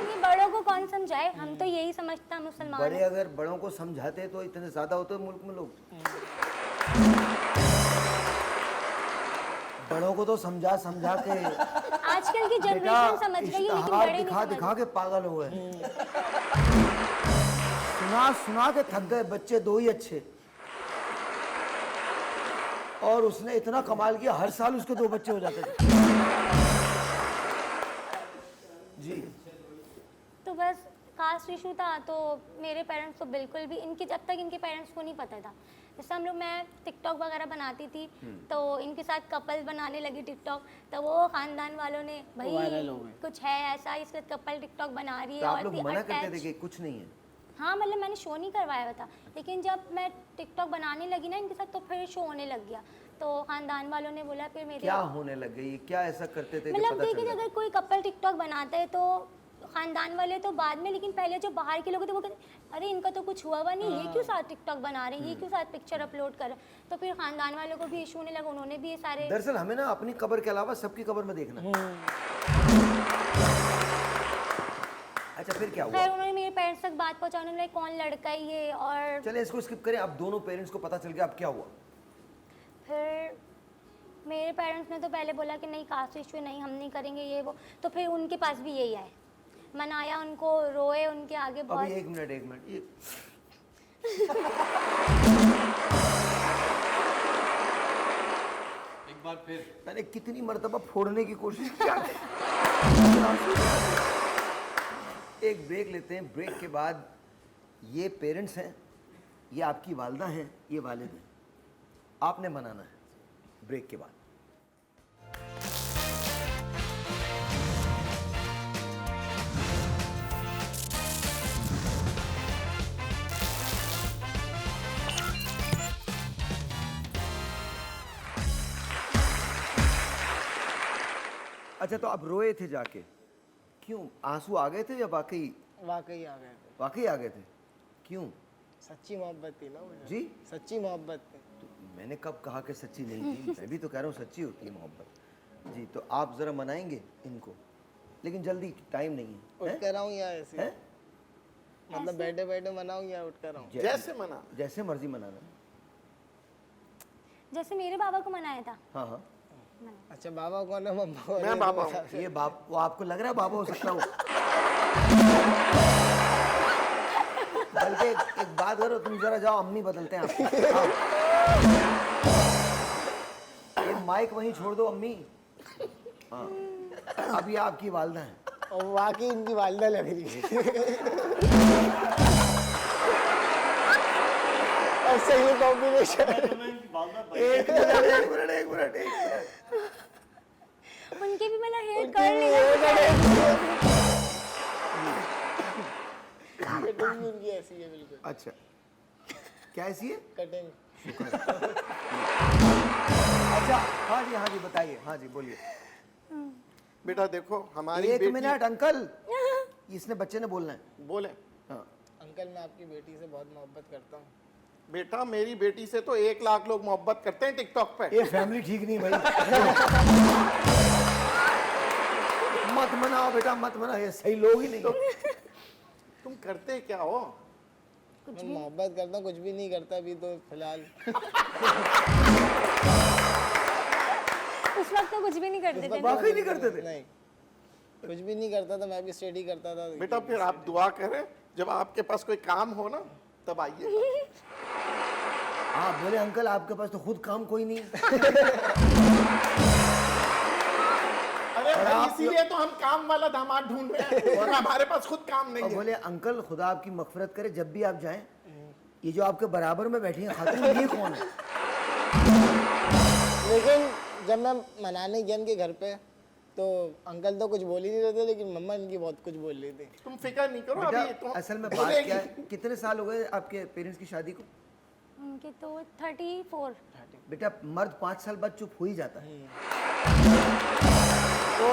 ये बड़ों को कौन समझाए, हम तो यही समझता हैं मुसलमान बड़े हैं। अगर बड़ों को समझाते तो इतने ज्यादा होते मुल्क में लोग। बड़ों को तो समझा समझा के आजकल की जनरेशन समझ रही है लेकिन इश्तिहार बड़े नहीं दिखा समझ दिखा के पागल हो गए। सुना सुना के थक गए, बच्चे दो ही अच्छे, और उसने इतना कमाल किया हर साल उसके दो बच्चे हो जाते थे। जी। तो बस कास्ट इशू था, तो मेरे पेरेंट्स को बिल्कुल भी, इनके जब तक इनके पेरेंट्स को नहीं पता था, जैसे हम लोग, मैं टिकटॉक वगैरह बनाती थी तो इनके साथ कपल बनाने लगी टिकटॉक, तो वो खानदान वालों ने भाई वायरल हो गए। कुछ है ऐसा, इसके कपल टिकटॉक बना रही है तो आप और लोग थी मना करते थे attached। कि कुछ नहीं है? हाँ मतलब मैंने शो नहीं करवाया हुआ था, लेकिन जब मैं टिकटॉक बनाने लगी ना इनके साथ तो फिर शो होने लग गया, तो खानदान वालों ने बोला फिर मेरे, क्या होने लग गई? क्या ऐसा करते थे कि मतलब पता चल देखिए गया? अगर कोई कपल टिकटॉक बनाता है तो खानदान वाले तो बाद में, लेकिन पहले जो बाहर के लोग थे वो कहते अरे इनका तो कुछ हुआ हुआ नहीं, ये क्यों साथ टिकटॉक बना रहे हैं, ये क्यों साथ पिक्चर अपलोड कर रहे हैं, तो फिर खानदान वालों को भी इशू होने लगा, उन्होंने भी ये सारे। दरअसल हमें ना अपनी कब्र के अलावा सबकी कब्र में देखना। अच्छा फिर क्या हुआ? खैर उन्होंने मेरे पेरेंट्स तक बात पहुंचा, उन्होंने बोला, कौन लड़का है ये, और चले इसको स्किप करें। अब दोनों पेरेंट्स को पता चल गया, अब क्या हुआ? फिर मेरे पेरेंट्स ने तो पहले बोला कि नहीं कास्ट इशू नहीं, हम नहीं करेंगे ये वो, तो फिर उनके पास भी यही आए, मनाया उनको, रोए उनके आगे बहुत। अभी एक मिनट ये एक बार फिर मैंने कितनी मर्तबा फोड़ने की कोशिश किया। एक ब्रेक लेते हैं, ब्रेक के बाद ये पेरेंट्स हैं, ये आपकी वालदा हैं, ये वालिद हैं, आपने मनाना है ब्रेक के बाद। अच्छा तो अब रोए थे जाके, क्यों? आंसू आ गए थे या वाकई? वाकई आ गए थे, वाकई आ गए थे? क्यों? सच्ची मोहब्बत थी ना मुझे। जी? सच्ची मोहब्बत थी। तो मैंने कब कहा कि सच्ची नहीं थी? मैं भी तो कह रहा हूँ सच्ची होती है मोहब्बत। जी तो आप ज़रा मनाएंगे इनको, लेकिन जल्दी, टाइम नहीं है। उठ कर आऊँ या ऐसे? हैं? मतलब बैठे बैठे मनाऊँ या उठ कर आऊँ? जैसे मना। जैसे मर्जी मनाना। जैसे मेरे बाबा को मनाया था। हाँ हाँ। अच्छा बाबा कौन है, मम्मा कौन है? मैं बाबा हूँ। ये बाप, वो आपको लग रहा है बाबा हो सकता हो? बल्कि एक बात करो, तुम जरा जाओ, अम्मी बदलते हैं आपको। आओ। ये माइक वहीं छोड़ दो अम्मी। हाँ अब ये आपकी वालदा है। और वाकई इनकी वालिदा लग रही है। और सही कॉम्बिनेशन। एक मिनट। उनके भी मतलब हेयर कर लेना। कटिंग भी उनकी ऐसी है बिल्कुल। अच्छा क्या ऐसी है? कटिंग। अच्छा हाँ जी बताइए, हाँ जी बोलिए। बेटा देखो हमारी एक बेटी। मिनट अंकल, इसने बच्चे ने बोलना है। बोले हाँ अंकल मैं आपकी बेटी से बहुत मोहब्बत करता हूँ। बेटा मेरी बेटी से तो 1 लाख लोग मोहब्बत करते हैं टिकटॉक पे। ये फैमिली ठीक नहीं भाई। मत मनाओ बेटा, मत मनाओ, ये सही लोग ही नहीं। तुम करते क्या हो? मैं मोहब्बत करता हूँ, कुछ भी नहीं करता अभी तो फिलहाल। उस वक्त तो कुछ भी नहीं करते थे। वाकई नहीं करते थे? नहीं कुछ भी नहीं करता था, मैं भी स्टडी करता था। बेटा फिर आप दुआ करें, जब आपके पास कोई काम हो ना तब आइए। आप बोले अंकल आपके पास तो खुद काम कोई नहीं है। अरे भाई इसीलिए तो हम काम वाला दामाद ढूंढ रहे हैं और हमारे पास खुद काम नहीं और है। बोले अंकल खुदा आपकी मगफरत करे, जब भी आप जाएं ये जो आपके बराबर में बैठी हैं खातून, ये कौन है? लेकिन जब मैं मनाने गया इनके घर पे तो अंकल तो कुछ बोल ही नहीं रहे थे, लेकिन मम्मा इनकी बहुत कुछ बोल रही थी। तुम फिक्र नहीं करो, बेटा, अभी तो असल में बात बोलेगी। क्या है, कितने साल हो गए आपके पेरेंट्स की शादी को? उनके तो 34। बेटा मर्द 5 साल बाद चुप हो ही जाता है। तो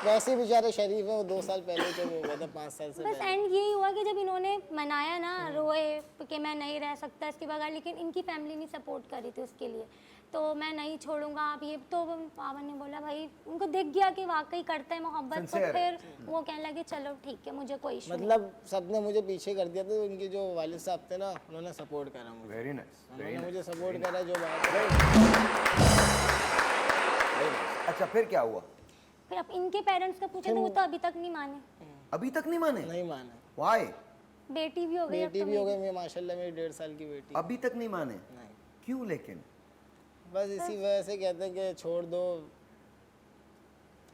वैसे ही बेचारे शरीफ है, वो 2 साल पहले जो हो गया था, 5 साल से बस पहले। एंड यही हुआ कि जब इन्होंने मनाया ना, रोए कि मैं नहीं रह सकता इसके बगैर, लेकिन इनकी फैमिली नहीं सपोर्ट कर रही थी उसके लिए, तो मैं नहीं छोड़ूंगा आप ये। तो पापा ने बोला भाई, उनको दिख गया कि वाकई करता है मोहब्बत, तो Sincere है। फिर वो कहने लगे चलो ठीक है, मुझे कोई इशू नहीं। मतलब सबने मुझे पीछे कर दिया था, उनके जो वालिद साहब थे ना, उन्होंने सपोर्ट करा मुझे। Very nice. उन्होंने मुझे सपोर्ट करा जो बात अच्छा फिर क्या हुआ? फिर अब इनके पेरेंट्स का पूछे तो वो तो अभी तक नहीं माने। अभी तक नहीं माने? नहीं माने। वाई? बेटी भी हो गई, अब बेटी तो भी हो मेरी। गई, मैं माशाल्लाह मेरी 1.5 साल की बेटी। अभी तक नहीं माने? नहीं, क्यों लेकिन? बस इसी वजह से कहते हैं कि छोड़ दो,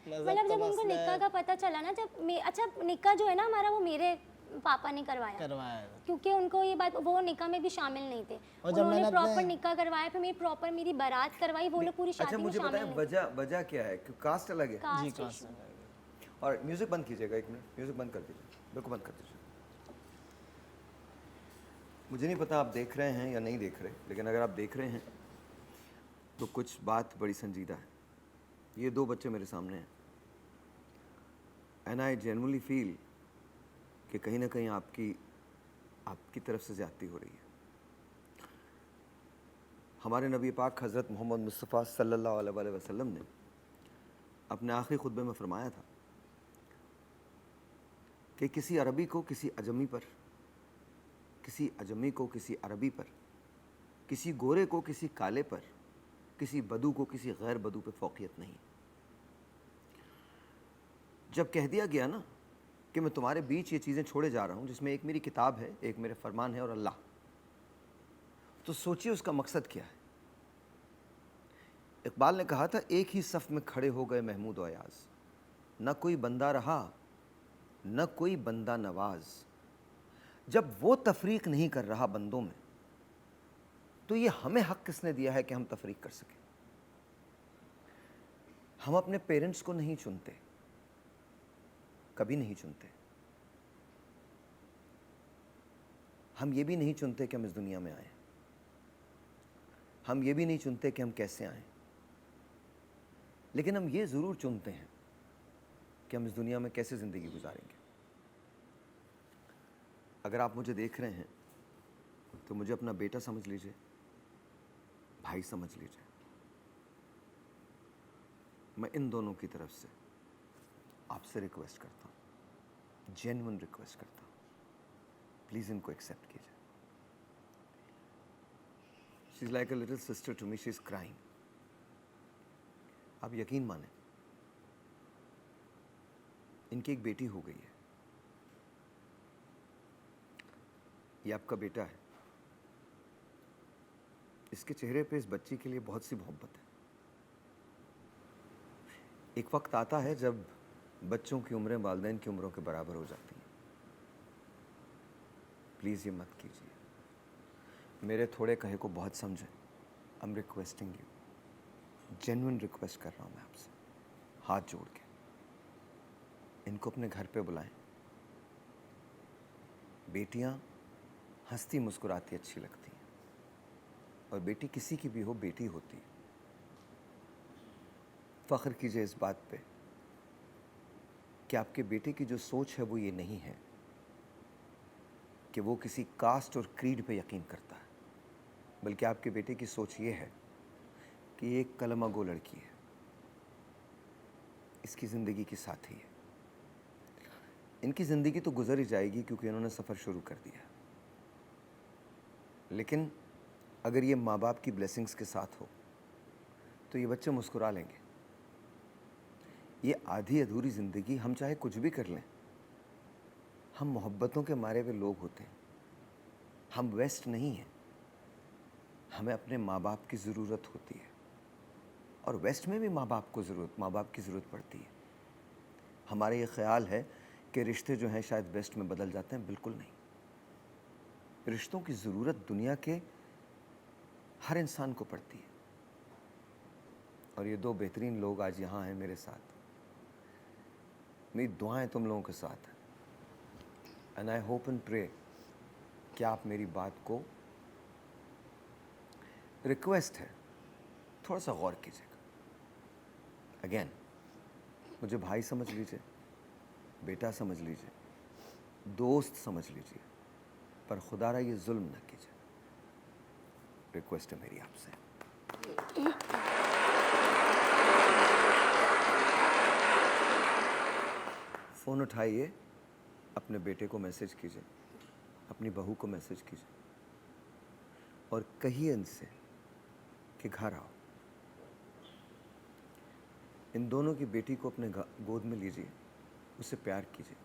मज़हब मतलब का जब उनको मसला निकाह है, का पता चला ना, जब अच्छा निकाह जो है ना हमारा, वो मेरे पापा ने करवाया, करवाया था। क्योंकि उनको ये बात, वो निकाह में भी शामिल नहीं थे। और जब उन्होंने मैंने प्रॉपर अपने- निकाह करवाया, फिर मेरी प्रॉपर मेरी बारात करवाई, वो लोग पूरी अच्छा शादी में मुझे शामिल बताएं नहीं वजह क्या है? क्यों कास्ट अलग है? थे। कास्ट जी इशू। कास्ट और म्यूजिक बंद कीजिएगा, एक मिनट म्यूजिक बंद कर दीजिए, बिल्कुल बंद कर दीजिए। मुझे नहीं पता आप देख रहे हैं या नहीं देख रहे, लेकिन अगर आप देख रहे हैं तो कुछ बात बड़ी संजीदा है। ये 2 बच्चे मेरे सामने हैं, एंड आई जेन्युइनली फील कि कहीं ना कहीं आपकी तरफ से ज़्यादती हो रही है। हमारे नबी पाक हज़रत मोहम्मद मुस्तफ़ा सल्लल्लाहु अलैहि वसल्लम ने अपने आखिरी खुतबे में फरमाया था कि किसी अरबी को किसी अजमी पर, किसी अजमी को किसी अरबी पर, किसी गोरे को किसी काले पर, किसी बदू को किसी गैर बदू पे फौकियत नहीं। जब कह दिया गया ना कि मैं तुम्हारे बीच ये चीज़ें छोड़े जा रहा हूँ, जिसमें एक मेरी किताब है, एक मेरे फरमान है और अल्लाह, तो सोचिए उसका मकसद क्या है। इकबाल ने कहा था, एक ही सफ़ में खड़े हो गए महमूद और अयाज, न कोई बंदा रहा न कोई बंदा नवाज। जब वो तफरीक नहीं कर रहा बंदों में, तो ये हमें हक किसने दिया है कि हम तफरीक कर सकें? हम अपने पेरेंट्स को नहीं चुनते, कभी नहीं चुनते। हम ये भी नहीं चुनते कि हम इस दुनिया में आए, हम ये भी नहीं चुनते कि हम कैसे आए, लेकिन हम ये ज़रूर चुनते हैं कि हम इस दुनिया में कैसे ज़िंदगी गुजारेंगे। अगर आप मुझे देख रहे हैं तो मुझे अपना बेटा समझ लीजिए, भाई समझ लीजिए। मैं इन दोनों की तरफ से आपसे रिक्वेस्ट करता हूँ, जेन्युइन रिक्वेस्ट करता हूँ, प्लीज़ इनको एक्सेप्ट कीजिए। She is like a little sister to me, she is crying. आप यकीन माने, इनकी एक बेटी हो गई है, ये आपका बेटा है। इसके चेहरे पे इस बच्ची के लिए बहुत सी मोहब्बत है। एक वक्त आता है जब बच्चों की उम्रें वालिदैन की उम्रों के बराबर हो जाती हैं। प्लीज़ ये मत कीजिए, मेरे थोड़े कहे को बहुत समझें। I am requesting you, genuine request कर रहा हूँ मैं आपसे, हाथ जोड़ के। इनको अपने घर पे बुलाएं। बेटियाँ हंसती मुस्कुराती अच्छी लगती हैं, और बेटी किसी की भी हो, बेटी होती है। फ़ख्र कीजिए इस बात पे कि आपके बेटे की जो सोच है वो ये नहीं है कि वो किसी कास्ट और क्रीड पे यकीन करता है, बल्कि आपके बेटे की सोच ये है कि ये एक कलमा गो लड़की है, इसकी ज़िंदगी की साथी है। इनकी ज़िंदगी तो गुजर ही जाएगी क्योंकि इन्होंने सफ़र शुरू कर दिया, लेकिन अगर ये माँ बाप की ब्लेसिंग्स के साथ हो तो ये बच्चे मुस्कुरा लेंगे। ये आधी अधूरी ज़िंदगी, हम चाहे कुछ भी कर लें, हम मोहब्बतों के मारे हुए लोग होते हैं। हम वेस्ट नहीं हैं, हमें अपने माँ बाप की ज़रूरत होती है, और वेस्ट में भी माँ बाप की ज़रूरत पड़ती है। हमारा ये ख्याल है कि रिश्ते जो हैं शायद वेस्ट में बदल जाते हैं, बिल्कुल नहीं। रिश्तों की ज़रूरत दुनिया के हर इंसान को पड़ती है, और ये 2 बेहतरीन लोग आज यहाँ हैं मेरे साथ। मेरी दुआएं तुम लोगों के साथ हैं, and I hope and pray कि आप मेरी बात को, रिक्वेस्ट है, थोड़ा सा गौर कीजिएगा। अगेन, मुझे भाई समझ लीजिए, बेटा समझ लीजिए, दोस्त समझ लीजिए, पर खुदारा ये जुल्म ना कीजिए। रिक्वेस्ट है मेरी आपसे। फ़ोन उठाइए, अपने बेटे को मैसेज कीजिए, अपनी बहू को मैसेज कीजिए, और कहिए इनसे कि घर आओ। इन दोनों की बेटी को अपने गोद में लीजिए, उसे प्यार कीजिए,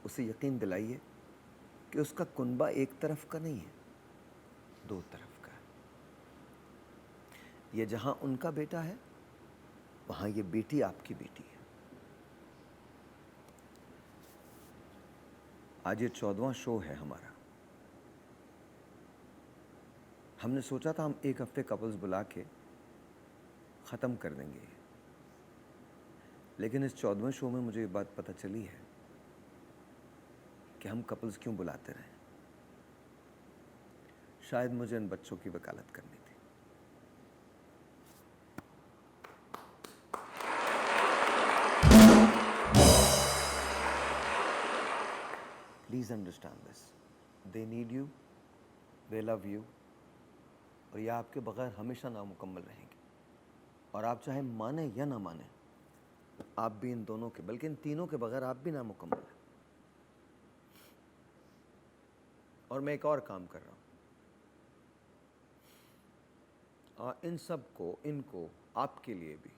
उसे यकीन दिलाइए कि उसका कुनबा एक तरफ का नहीं है, 2 तरफ का है। ये जहां उनका बेटा है, वहां ये बेटी आपकी बेटी है। आज ये 14वां शो है हमारा। हमने सोचा था हम 1 हफ्ते कपल्स बुला के ख़त्म कर देंगे, लेकिन इस 14वें शो में मुझे ये बात पता चली है कि हम कपल्स क्यों बुलाते रहे। शायद मुझे इन बच्चों की वकालत करनी थी। Please understand this, they need you, they love you, और ये आपके बगैर हमेशा नामुकम्मल रहेंगे। और आप चाहे माने या ना माने, आप भी इन दोनों के, बल्कि इन तीनों के बगैर आप भी नामुकम्मल हैं। और मैं एक और काम कर रहा हूँ, इन सब को, इनको, आपके लिए भी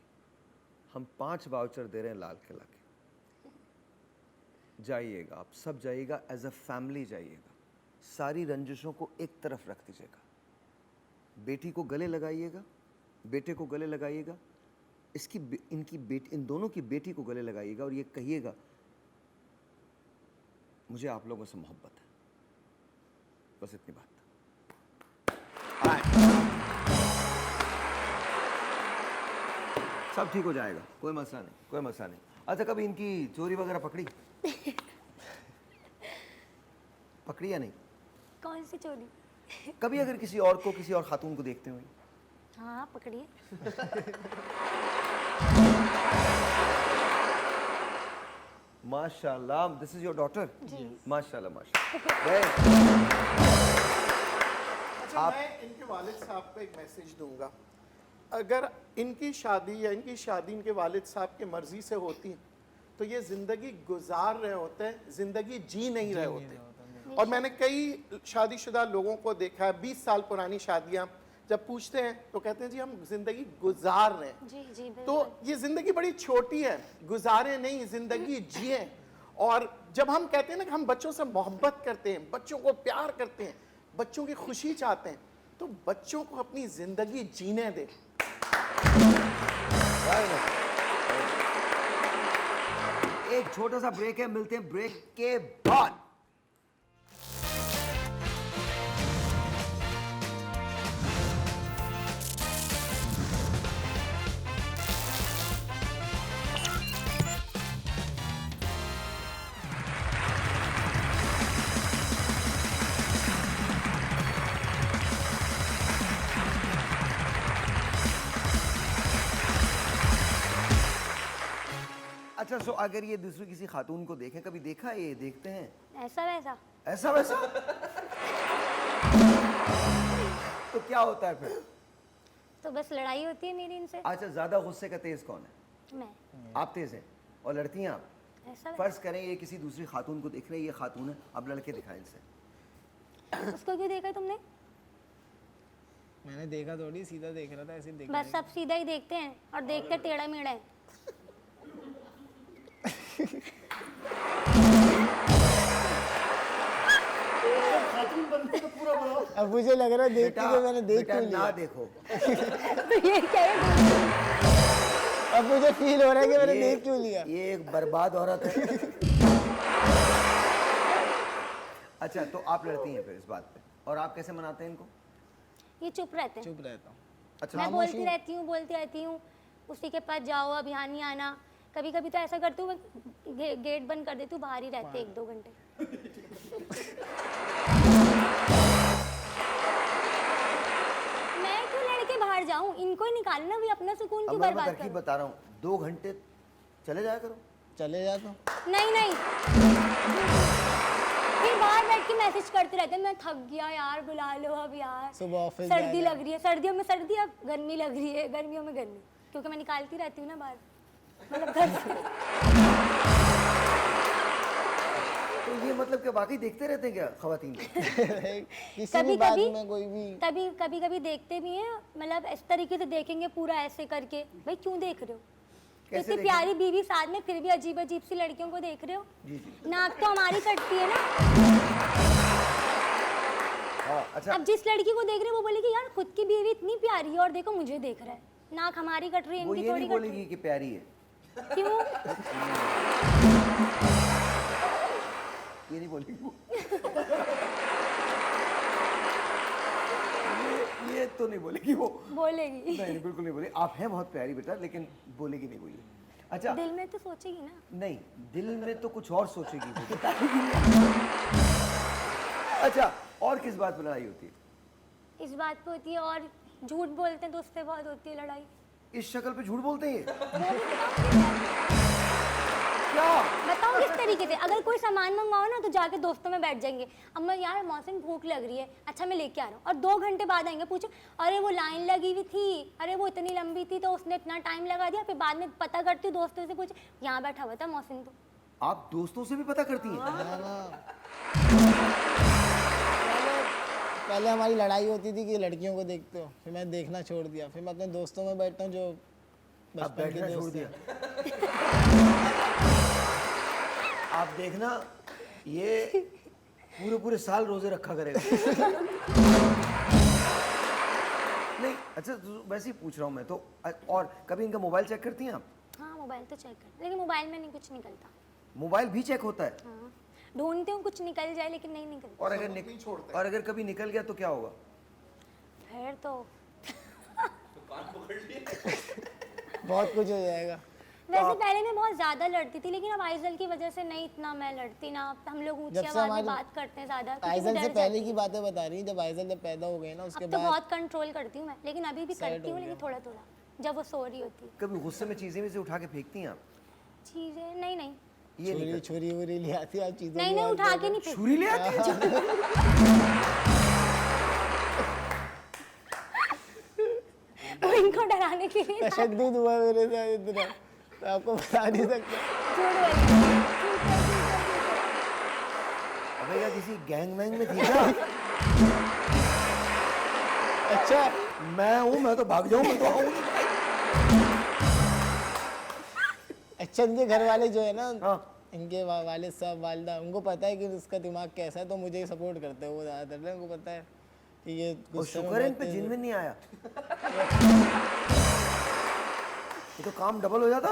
हम 5 वाउचर दे रहे हैं लाल किला के। जाइएगा, आप सब जाइएगा, एज अ फैमिली जाइएगा, सारी रंजिशों को एक तरफ रख दीजिएगा, बेटी को गले लगाइएगा, बेटे को गले लगाइएगा, इन दोनों की बेटी को गले लगाइएगा, और ये कहिएगा मुझे आप लोगों से मोहब्बत है। बस इतनी बात। सब ठीक हो जाएगा, कोई मसला नहीं, कोई मसला नहीं। अच्छा, कभी इनकी चोरी वगैरह पकड़ी? पकड़ी या नहीं? कौन सी चोरी? कभी अगर किसी और को, किसी और खातून को देखते हुए? हाँ, पकड़िए। माशाल्लाह, दिस इज योर डॉटर? जी। माशाल्लाह, माशाल्लाह। अच्छा, मैं इनके वालिद साहब को एक मैसेज दूंगा। अगर इनकी शादी या इनकी शादी इनके वालिद साहब की मर्जी से होती तो ये ज़िंदगी गुजार रहे होते, ज़िंदगी जी नहीं रहे होते। और मैंने कई शादीशुदा लोगों को देखा है, 20 साल पुरानी शादियां, जब पूछते हैं तो कहते हैं जी हम ज़िंदगी गुजार रहे हैं। जी जी, तो ये ज़िंदगी बड़ी छोटी है, गुजारे नहीं, ज़िंदगी जिए। और जब हम कहते हैं ना कि हम बच्चों से मोहब्बत करते हैं, बच्चों को प्यार करते हैं, बच्चों की खुशी चाहते हैं, तो बच्चों को अपनी ज़िंदगी जीने दें। एक छोटा सा ब्रेक है, मिलते हैं ब्रेक के बाद। अच्छा, सो अगर ये दूसरी किसी खातून को देखें, कभी देखा है ये देखते हैं ऐसा वैसा? ऐसा वैसा? तो क्या होता है फिर? तो बस लड़ाई होती है मेरी इनसे। अच्छा, ज्यादा गुस्से का तेज कौन है? मैं। आप तेज हैं, और लड़ती हैं आप? ऐसा वैसा? फर्ज करें ये किसी दूसरी खातून को देख रहे हैं, ये खातून है, अब लड़के दिखाएं इनसे। उसको क्यों देखा तुमने? मैंने देखा थोड़ी, सीधा देख रहा था, ऐसे देख बस सब सीधा ही देखते हैं और देखते टेढ़ा मेढ़ा है। अब अब मुझे लग रहा है देख के मैंने देख बेटा क्यों ना लिया। देखो। तो ये कह रहे अब मुझे फील हो रहा है कि मैंने ये- देख क्यों लिया। ये एक बर्बाद औरत है। अच्छा, तो आप लड़ती हैं फिर इस बात पे, और आप कैसे मनाते हैं इनको? ये चुप रहते हैं। चुप रहता हूँ। अच्छा, मैं बोलती रहती हूँ उसी के पास जाओ, अब यहाँ नहीं आना। कभी कभी तो ऐसा करती हूँ मैं गेट बंद कर देती हूँ, बाहर ही रहते 1-2 घंटे। मैं क्यों लड़के बाहर जाऊँ, इनको ही निकालो ना, भी अपना सुकून अब क्यों मैं बर्बाद तरकीब करो। बता रहा हूँ, 2 घंटे चले जाया करो। चले जाता हूँ। नहीं फिर बाहर बैठ के मैसेज करते रहते हैं, मैं थक गया यार, बुला लो अब यार, सुबह ऑफिस सर्दी जाना। लग रही है, सर्दियों में सर्दी, अब गर्मी लग रही है, गर्मियों में गर्मी, क्योंकि मैं निकालती रहती हूँ ना बाहर, मतलब घर से। तो ये मतलब कि वाकई देखते रहते हैं क्या खवातीन को? किसी भी बात में कोई भी कभी कभी देखते भी हैं, मतलब इस तरीके से देखेंगे पूरा ऐसे करके, भाई क्यों देख रहे हो? कैसे इतनी देखेंगे? प्यारी बीवी साथ में, फिर भी अजीब अजीब सी लड़कियों को देख रहे हो। नाक तो हमारी कटती है ना। हाँ, अच्छा, अब जिस लड़की को देख रहे हो वो बोलेगी यार खुद की बीवी इतनी प्यारी है और देखो मुझे देख रहा है, नाक हमारी कट रही है, वो इनकी ये थोड़ी नहीं कट रही बोलेगी कि प्यारी है, है। क्यों? ये नहीं बोलेगी वो। ये तो नहीं बोलेगी वो। बोलेगी। नहीं, बिल्कुल नहीं बोलेगी। आप हैं बहुत प्यारी बेटा, लेकिन बोलेगी नहीं कोई। अच्छा, दिल में तो सोचेगी ना। नहीं, दिल में तो कुछ और सोचेगी वो, बताएगी नहीं। अच्छा, और किस बात पर लड़ाई होती है? इस बात पे होती है, और झूठ बोलते हैं तो उससे बहुत होती है लड़ाई। इस शक्ल पे झूठ बोलते हैं ये? बताओ किस तरीके से? अगर कोई सामान मंगवाओ ना तो जाके दोस्तों में बैठ जाएंगे, अम्मा यार मौसम भूख लग रही है, अच्छा मैं लेके आ रहा हूँ, और 2 घंटे बाद आएंगे, पूछो अरे वो लाइन लगी हुई थी, अरे वो इतनी लंबी थी तो उसने इतना टाइम लगा दिया, फिर बाद में पता करती हूँ दोस्तों से, पूछे यहाँ बैठा हुआ था मौसम। तो आप दोस्तों से भी पता करती हैं? पहले हमारी लड़ाई होती थी कि लड़कियों को देखते हो, फिर मैं देखना छोड़ दिया, फिर मैं अपने दोस्तों में बैठता हूँ जो आप बचपन के बैठना छोड़ दोस्त दिया? हैं। आप देखना, ये पूरे साल रोजे रखा करेगा। नहीं, अच्छा, तो वैसे ही पूछ रहा हूँ मैं तो। और कभी इनका मोबाइल चेक करती हैं आप? हाँ मोबाइल तो चेक कर, लेकिन मोबाइल में नहीं कुछ निकलता। मोबाइल भी चेक होता है? हाँ ढूंढते हूँ कुछ निकल जाए, लेकिन नहीं निकलता। और अगर कभी निकल गया तो क्या होगा? फिर तो बहुत कुछ हो जाएगा। वैसे पहले मैं बहुत ज्यादा लड़ती थी, लेकिन अब आइजल की वजह से नहीं इतना मैं लड़ती ना। अब हम लोग ऊंची जब से आवाज में हमारी- बात करते हैं ज्यादा, क्योंकि आइजल वो से डर पहले जाती की बातें बता रही, जब आइजल जब पैदा हो गए ना उसके अब तो बाद बहुत कंट्रोल करती हूँ मैं, लेकिन अभी भी करती हूँ, लेकिन थोड़ा थोड़ा, जब वो सो रही होती है। कभी गुस्से में चीजें भी से उठा के फेंकती हैं आप? चीजें नहीं नहीं ये नहीं छुरी छुरी वुरी ले आती है, आप चीज़ें नहीं भी नहीं, आती उठा है। के नहीं फेंक। छुरी ले आती है? वो इनको डराने के लिए तशद्दुद हुआ मेरे साथ इतना, तो आपको बता नहीं सकता। झूठ बोलती है। अबे क्या किसी गैंग वैंग में थी क्या? अच्छा मैं हूँ, मैं तो भाग जाऊँ, मैं तो आऊँ। अच्छा, इनके घर वाले जो है ना, हाँ। इनके वालिद साहब वालिदा, उनको पता है कि उसका दिमाग कैसा है, तो मुझे सपोर्ट करते हैं वो ज़्यादातर ना, उनको पता है कि ये और गुस्से में शुक्र है इन बहुत पे तेज जिन में नहीं आया, ये तो काम डबल हो जाता।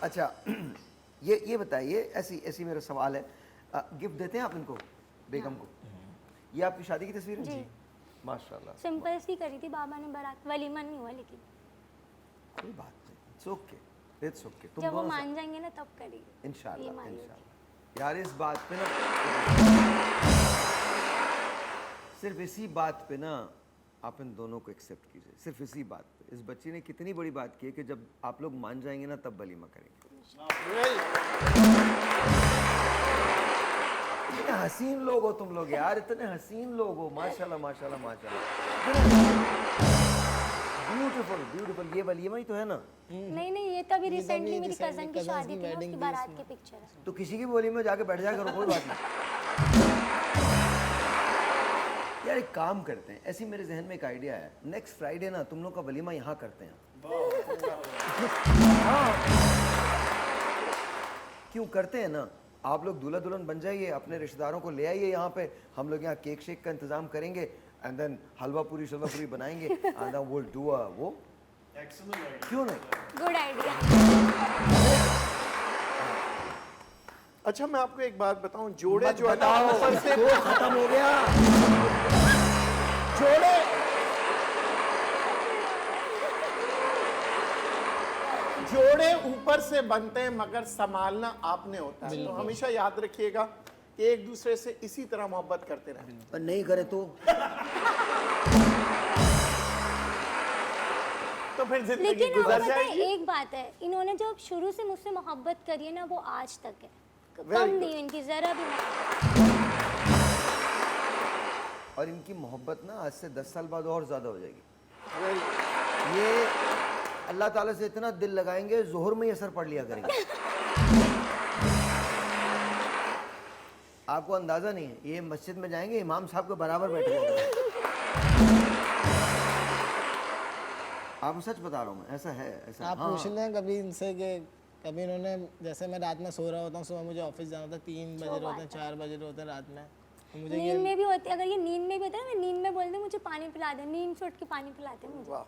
अच्छा, ये बताइए, ऐसी ऐसी मेरा सवाल है, गिफ्ट देते हैं आप इनको, बेगम को? ये आपकी शादी की तस्वीर है? जी। माशाल्लाह। सिंपल सी करी थी बाबा ने बारात, वलीमा नहीं हुआ, लेकिन कोई बात नहीं, इट्स ओके, इट्स ओके। तुम जब वो दोनों मान जाएंगे ना तब करेंगे। इंशाल्लाह, ये मान लो। इंशाल्लाह। यार इस बात पे ना, सिर्फ इसी बात पे ना आप इन दोनों को एक्सेप्ट कीजिए, सिर्फ इसी बात पे। इस बच्ची ने कितनी बड़ी बात की है कि जब आप लोग मान जाएंगे ना तब वलीमा करेंगे। इतने हसीन लोग हो तुम लोग यार, इतने हसीन लोग हो, माशाल्लाह माशाल्लाह माशाल्लाह। Beautiful beautiful. ये वलीमा ही तो है ना? नहीं नहीं, ये तो अभी रिसेंटली मेरी recently कजन की cousins शादी की थी ना, wedding उसकी थी बारात उसमें। की पिक्चर है। तो किसी की भी वलीमे में जाके बैठ जाया करो, कोई बात नहीं। यार एक काम करते हैं, ऐसी मेरे जहन में एक आइडिया है, नेक्स्ट फ्राइडे ना तुम लोग का वलीमा यहाँ करते हैं। हाँ, क्यों करते हैं ना, आप लोग दूल्हा दुल्हन बन जाइए, अपने रिश्तेदारों को ले आइए यहाँ पे, हम लोग यहाँ केक शेक का इंतजाम करेंगे एंड देन हलवा पूरी शलवा पूरी बनाएंगे and then will do a वो। क्यों नहीं? Good idea. अच्छा मैं आपको एक बात बताऊं, जोड़े मत जो है ना बताओ, ऊपर से शो खत्म हो गया। जोड़े जोड़े ऊपर से बनते हैं मगर संभालना आपने होता है। तो हमेशा याद रखिएगा कि एक दूसरे से इसी तरह मोहब्बत करते रहें। पर नहीं करे तो फिर जिंदगी लेकिन गुजर पता है जाएगी। एक बात है, इन्होंने जो शुरू से मुझसे मोहब्बत करी है ना वो आज तक है, Very कम good. नहीं है इनकी जरा भी नहीं। और इनकी मोहब्बत ना आज से 10 साल बाद और ज्यादा हो जाएगी। Very good. ये अल्लाह ताला से इतना दिल लगाएंगे जोहर में ही असर पड़ लिया करेंगे। आपको अंदाजा नहीं है, ये मस्जिद में जाएंगे इमाम साहब के बराबर बैठे होंगे। आपको सच बता रहा हूँ मैं, ऐसा है ऐसा। आप पूछ लें कभी इनसे कि कभी इन्होंने, जैसे मैं रात में सो रहा होता हूँ, सुबह मुझे ऑफिस जाना होता है, 3 बजे रहे होते हैं, 4 बजे रहे होते हैं रात में, तो मुझे ये नींद में भी होती है, अगर ये नींद में भी होता है ना, मैं नींद में बोलते हैं मुझे पानी पिला दे, नींद से उठ के पानी पिलाते हैं मुझे, वाह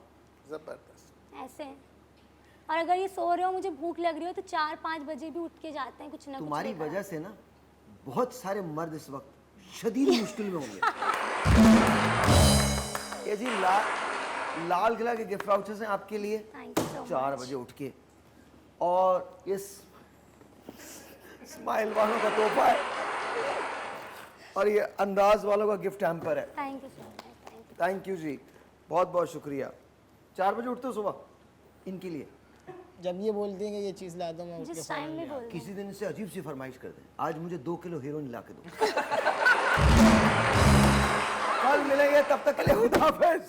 जबरदस्त। ऐसे हैं। और अगर ये सो रहे हो मुझे भूख लग रही हो तो 4-5 बजे भी उठ के जाते हैं कुछ ना कुछ तुम्हारी लेकर। वजह से ना बहुत सारे मर्द इस वक्त शदीद मुश्किल में होंगे। ये जी लाल किला के गिफ्ट वाउचर्स हैं आपके लिए। Thank you so 4 much. बजे उठ के, और इस स्माइल वालों का तोहफा है, और ये अंदाज वालों का गिफ्ट हैम्पर है। Thank you so much, thank you. Thank you जी, बहुत बहुत शुक्रिया। 4 बजे उठते हो सुबह इनके लिए? जब ये बोलती हैं कि ये चीज़ ला दो, मैं उसके जिस टाइम में बोल किसी दिन से अजीब सी फरमाइश करते हैं, आज मुझे 2 किलो हीरोइन ला के दो। कल मिलेंगे, तब तक के लिए खुदा हाफिज।